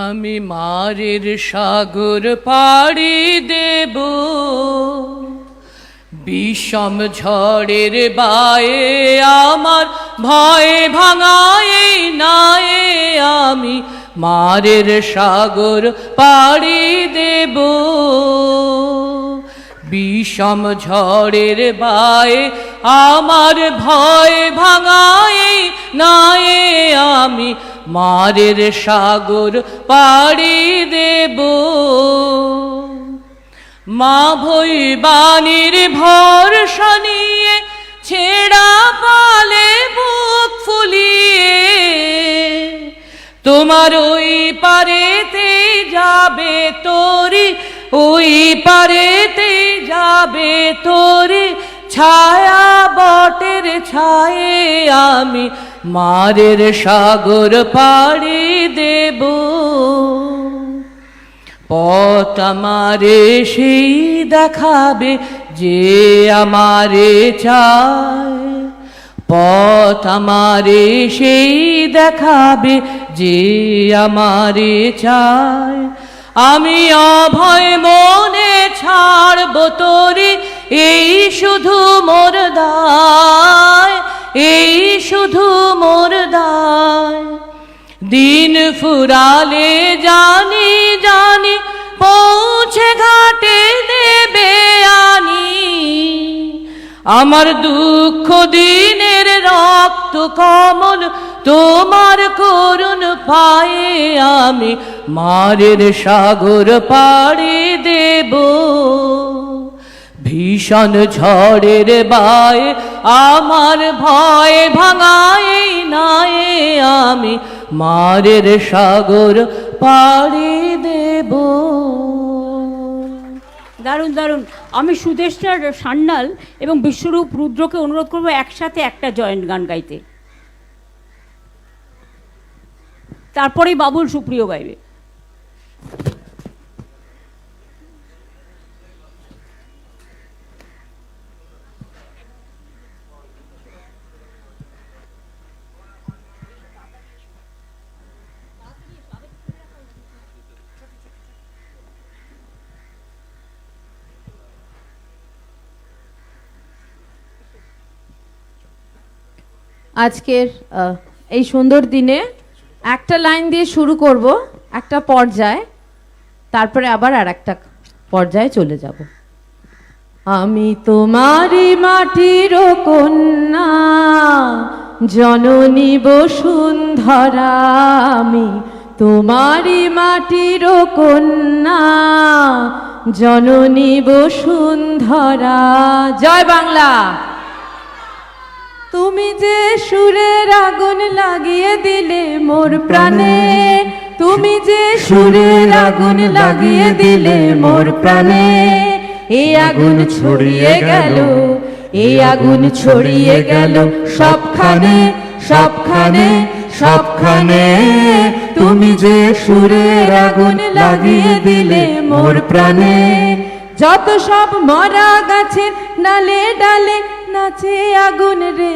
আমি মারের সাগর পাড়ি দেব, বিষম ঝড়ের বায়ে আমার ভয় ভাঙায় নায়ে, আমি মারের সাগর পাড়ি দেব, বিষম ঝড়ের বায়ে আমার ভয় ভাঙায় নায়ে, আমি মারের সাগর পাড়ি দেব। মা ভৈবানীর ভরসা নিয়ে ছেঁড়া পালে বুক ফুলিয়ে, তোমার ওই পারেতে যাবে তোরে, ওই পারেতে যাবে তোরে, ছায়া বটের ছায়ে আমি মারের সাগর পাড়ি দেব। পথ আমারে সেই দেখাবে যে আমারে চায়, পথ আমারে সেই দেখাবে যে আমারে চায়, আমি অভয় মনে ছাড়ব তোরে, এই শুধু মোর দায়, এই শুধু মোর দায়। দিন ফুরালে জানি জানি পৌঁছে ঘাটে দেবে আনি, আমার দুঃখ দিনের রক্ত কমল তোমার করুণ পায়ে আমি মারের সাগর পাড়ি দেব। ভীষণ ঝড়ের বায়ে আমার ভয় ভাঙায় নায়ে, আমি মারের সাগর পাড়ি দেব। দারুণ দারুণ। আমি সুদেষ্টা সান্যাল এবং বিশ্বরূপ রুদ্রকে অনুরোধ করবো একসাথে একটা জয়েন্ট গান গাইতে, তারপরেই বাবুল সুপ্রিয় গাইবে। আজকের এই সুন্দর দিনে একটা লাইন দিয়ে শুরু করব, একটা পর্যায়, তারপরে আবার আর একটা পর্যায়ে চলে যাব। আমি তোমারই মাটির কন্যা, জননী বসুন্ধরা, আমি তোমারই মাটির কন্যা, জননী বসুন্ধরা। জয় বাংলা। তুমি যে সুরের আগুন লাগিয়ে দিলে মোর প্রাণে, তুমি যে সুরের আগুন লাগিয়ে দিলে মোর প্রাণে, এই আগুন ছড়িয়ে গেল, এই আগুন ছড়িয়ে গেল সবখানে সবখানে সবখানে। তুমি যে সুরের আগুন লাগিয়ে দিলে মোর প্রাণে, যত সব মরা গাছের ডালে ডালে নাচে আগুন রে,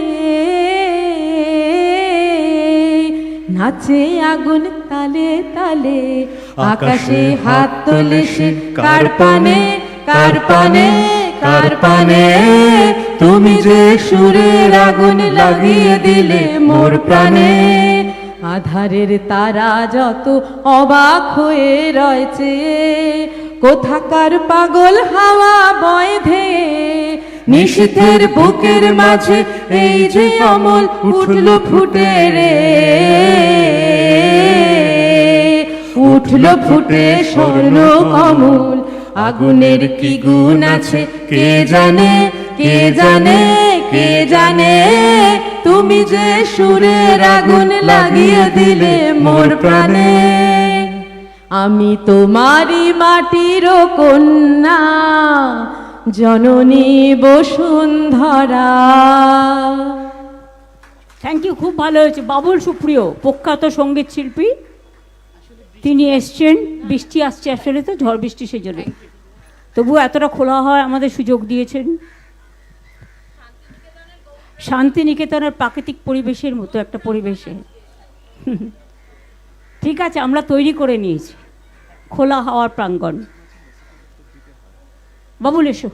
নাচে আগুন তালে তালে, আকাশে হাত তোলে সে কার পানে কার পানে কার পানে। তুমি যে সুরের আগুন লাগিয়ে দিলে মোর প্রাণে, আধারের তারা যত অবাক হয়ে রয়েছে, কোথাকার পাগল হাওয়া বয় ধেয়ে, নিশীথের বুকের মাঝে এই যে অমল উঠল ফুটে রে, উঠল ফুটে স্বর্ণ কমল। আগুনের কি গুণ আছে কে জানে, কে জানে, কে জানে। তুমি যে সুরের আগুন লাগিয়ে দিলে মোর প্রাণে, আমি তোমারই মাটির কন্যা, জননী বসুন্ধরা। Thank you. ইউ, খুব ভালো হয়েছে। বাবুল সুপ্রিয়, প্রখ্যাত সঙ্গীত শিল্পী, তিনি এসছেন। বৃষ্টি আসছে আসলে, তো ঝড় বৃষ্টি সেই জন্য, তবু এতটা খোলা হয় আমাদের সুযোগ দিয়েছেন। শান্তিনিকেতনের প্রাকৃতিক পরিবেশের মতো একটা পরিবেশে ঠিক আছে, আমরা তৈরি করে নিয়েছি খোলা হাওয়ার প্রাঙ্গণ। বাবুল এসো।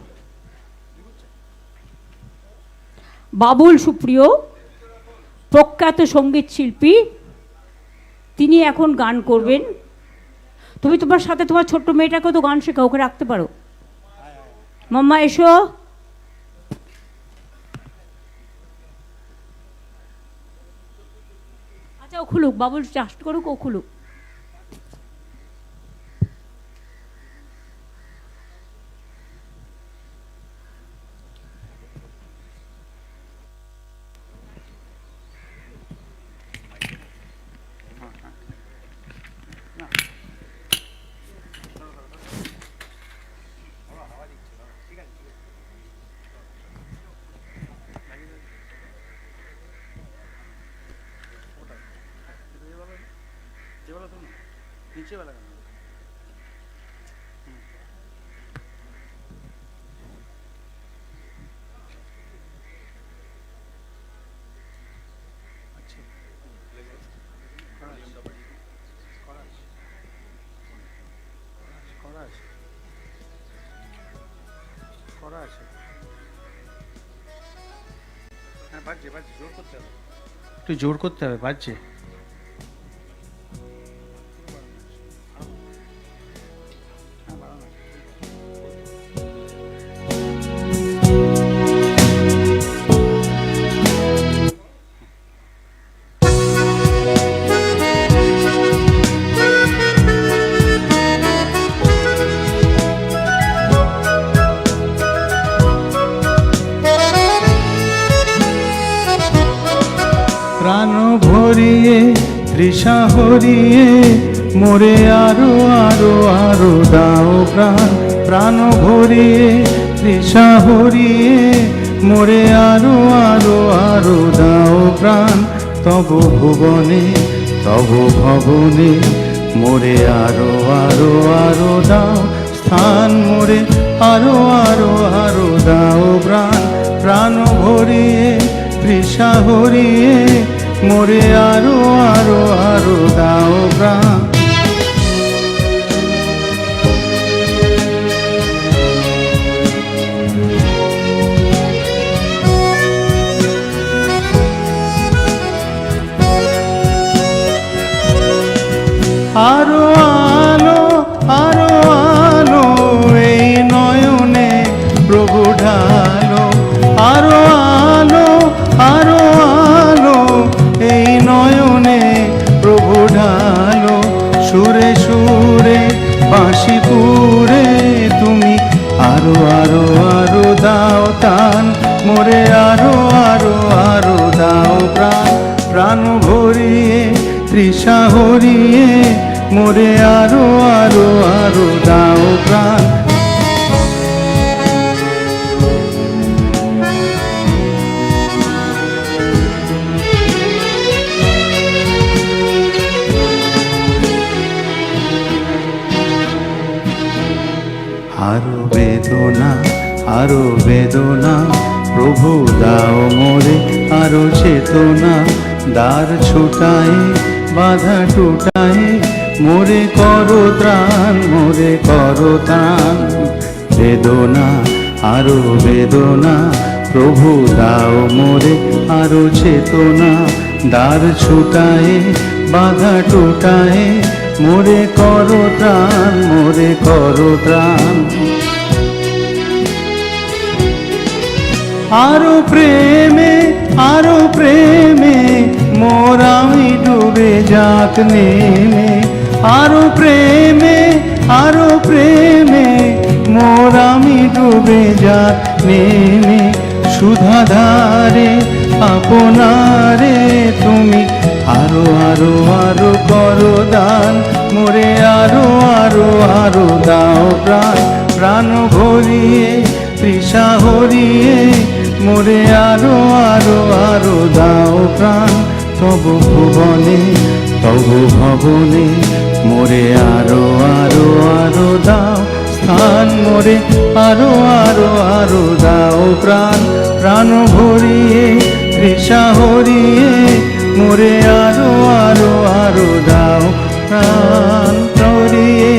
বাবুল সুপ্রিয়, প্রখ্যাত সঙ্গীত শিল্পী, তিনি এখন গান করবেন। তুমি তোমার সাথে তোমার ছোট্ট মেয়েটাকেও তো গান শেখা, ওকে রাখতে পারো। মাম্মা এসো। আচ্ছা, ও খুলুক, বাবুল চাষ করুক, ও খুলুক। একটু জোর করতে হবে, বাজছে। প্রাণ ভরিয়ে তৃষা হরিয়ে মোরে আরো আরো আরো দাও প্রাণ। প্রাণ ভরিয়ে তৃষা হরিয়ে মোরে আরো আরো আরো দাও প্রাণ। তব ভুবনে তব ভবনে মোরে আরো আরো আরো দাও স্থান। মোরে আরো আরো আরো দাও প্রাণ। প্রাণ ভরিয়ে তৃষা হরিয়ে মোরে আরো আরো আরো দাও প্রাণ। আরো আলো আরো আলো এই নয়নে প্রভু ঢালো। আরো আলো আরো আলো এই নয়নে প্রভু ঢালো। সুরে সুরে বাঁশি পুরে তুমি আরো আরো আরো দাও তান। মোরে আরো আরো আরো দাও প্রাণ। প্রাণ ভরিয়ে তৃষা হরিয়ে মোরে আরো আরো আরো দাও প্রাণ। আরো বেদনা আরো বেদনা প্রভু দাও মোরে আরো চেতনা। দ্বার ছুটায় বাধা টুটায় মোরে করো ত্রাণ মোরে করো ত্রাণ। বেদনা আরো বেদনা প্রভু দাও মোরে আরো চেতনা। দ্বার ছুটায় বাধা টুটায় মোরে করো ত্রাণ মোরে করো ত্রাণ। আরো প্রেমে মোর আমি ডুবে যাক নেমে। আরো প্রেমে মোর আমি ডুবে যাক নেমে। সুধাধারে আপনারে তুমি আরো আরো আরো করো দান। মোরে আরো আরো আরো দাও প্রাণ। প্রাণ ভরিয়ে তৃষা হরিয়ে মোরে আরো আরো আরো দাও প্রাণ তব ভুবনে তব ভবনে মোরে আরো আরো আরো দাও স্থান মোরে আরো আরো আরো দাও প্রাণ প্রাণ ভরিয়ে তৃষা হরিয়ে মোরে আরো আরো আরো দাও প্রাণ ভরিয়ে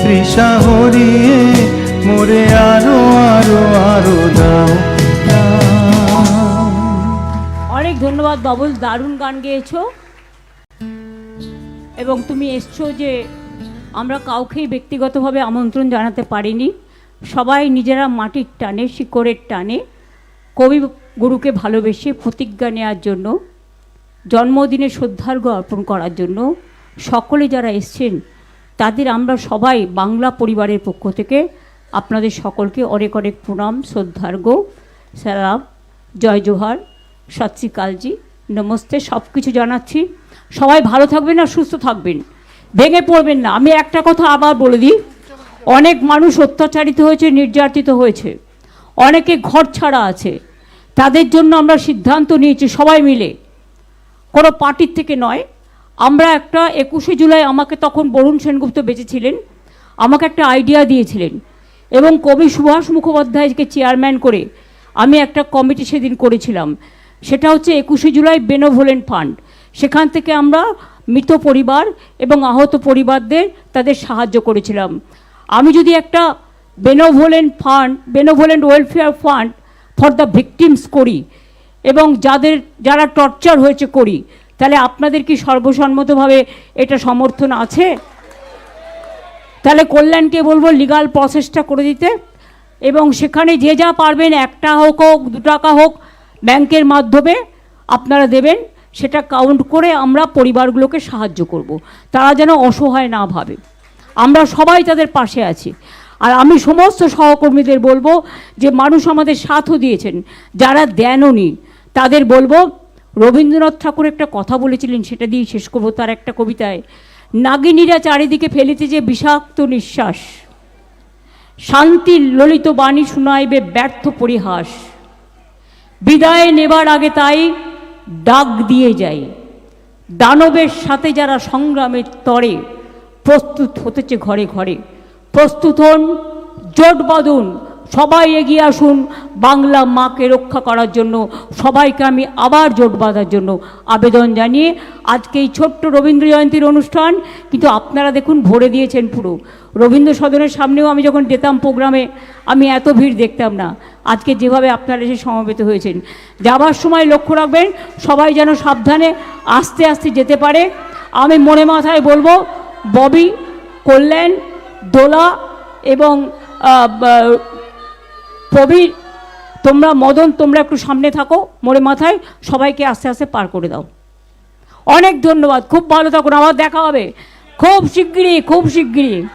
তৃষা হরিয়ে মোরে আরো আরো আরো দাও অনেক ধন্যবাদ বাবুল, দারুণ গান গেয়েছো। এবং তুমি এসছো যে আমরা কাউকেই ব্যক্তিগতভাবে আমন্ত্রণ জানাতে পারিনি, সবাই নিজেরা মাটির টানে শিকড়ের টানে কবি গুরুকে ভালোবেসে প্রতিজ্ঞা নেওয়ার জন্য, জন্মদিনে শ্রদ্ধার্ঘ অর্পণ করার জন্য সকলে যারা এসছেন তাদের আমরা সবাই বাংলা পরিবারের পক্ষ থেকে আপনাদের সকলকে অনেক অনেক প্রণাম, শ্রদ্ধার্ঘ, সালাম, জয় জোহার, সত শ্রী কালজি, নমস্তে সব কিছু জানাচ্ছি। সবাই ভালো থাকবেন আর সুস্থ থাকবেন, ভেঙে পড়বেন না। আমি একটা কথা আবার বলে দিই, অনেক মানুষ অত্যাচারিত হয়েছে, নির্যাতিত হয়েছে, অনেকে ঘর ছাড়া আছে, তাদের জন্য আমরা সিদ্ধান্ত নিয়েছি সবাই মিলে, কোনো পার্টির থেকে নয়। আমরা একটা 21শে জুলাই, আমাকে তখন বরুণ সেনগুপ্ত বেঁচে ছিলেন, আমাকে একটা আইডিয়া দিয়েছিলেন এবং কবি সুভাষ মুখোপাধ্যায়কে চেয়ারম্যান করে আমি একটা কমিটি সেদিন করেছিলাম, সেটা হচ্ছে 21শে জুলাই বেনোভোলেন্ট ফান্ড। সেখান থেকে আমরা মৃত পরিবার এবং আহত পরিবারদের তাদের সাহায্য করেছিলাম। আমি যদি একটা benevolent welfare fund for the victims করি এবং যারা টর্চার হয়েছে করি, তাহলে আপনাদের কি সর্বসম্মতভাবে এটা সমর্থন আছে? তাহলে কল্যাণকে বলবো লিগাল প্রসেসটা করে দিতে, এবং সেখানে যে যা পারবেন, 1 টাকা হোক 2 টাকা হোক ব্যাংকের মাধ্যমে আপনারা দেবেন, সেটা কাউন্ট করে আমরা পরিবারগুলোকে সাহায্য করব, তারা যেন অসহায় না ভাবে। আমরা সবাই তাদের পাশে আছি। আর আমি সমস্ত সহকর্মীদের বলবো যে মানুষ আমাদের সাথও দিয়েছেন, যারা দেননি তাদের বলবো, রবীন্দ্রনাথ ঠাকুর একটা কথা বলেছিলেন, সেটা দিয়ে শেষ করবো তার একটা কবিতায়, নাগিনীরা চারিদিকে ফেলিতে যে বিষাক্ত নিঃশ্বাস, শান্তির ললিত বাণী শুনাইবে ব্যর্থ পরিহাস, বিদায় নেবার আগে তাই ডাক দিয়ে যাই, দানবের সাথে যারা সংগ্রামের তরে প্রস্তুত হতেছে ঘরে ঘরে, প্রস্তুত হন, জোট বাঁধুন, সবাই এগিয়ে আসুন বাংলা মাকে রক্ষা করার জন্য। সবাইকে আমি আবার জোট বাঁধার জন্য আবেদন জানিয়ে আজকে এই ছোট্ট রবীন্দ্র জয়ন্তীর অনুষ্ঠান কিন্তু আপনারা দেখুন ভরে দিয়েছেন পুরো। রবীন্দ্র সদনের সামনেও আমি যখন যেতাম প্রোগ্রামে, আমি এত ভিড় দেখতাম না। আজকে যেভাবে আপনারা এসে সমবেত হয়েছেন, যাবার সময় লক্ষ্য রাখবেন সবাই যেন সাবধানে আস্তে আস্তে যেতে পারে। আমি মনে মাথায় বলবো, ববি, কল্যাণ, দোলা এবং প্রবীর, তোমরা, মদন, তোমরা একটু সামনে থাকো, মোড়ে মাথায় সবাইকে আস্তে আস্তে পার করে দাও। অনেক ধন্যবাদ, খুব ভালো থাকুন, আবার দেখা হবে খুব শিগগিরই।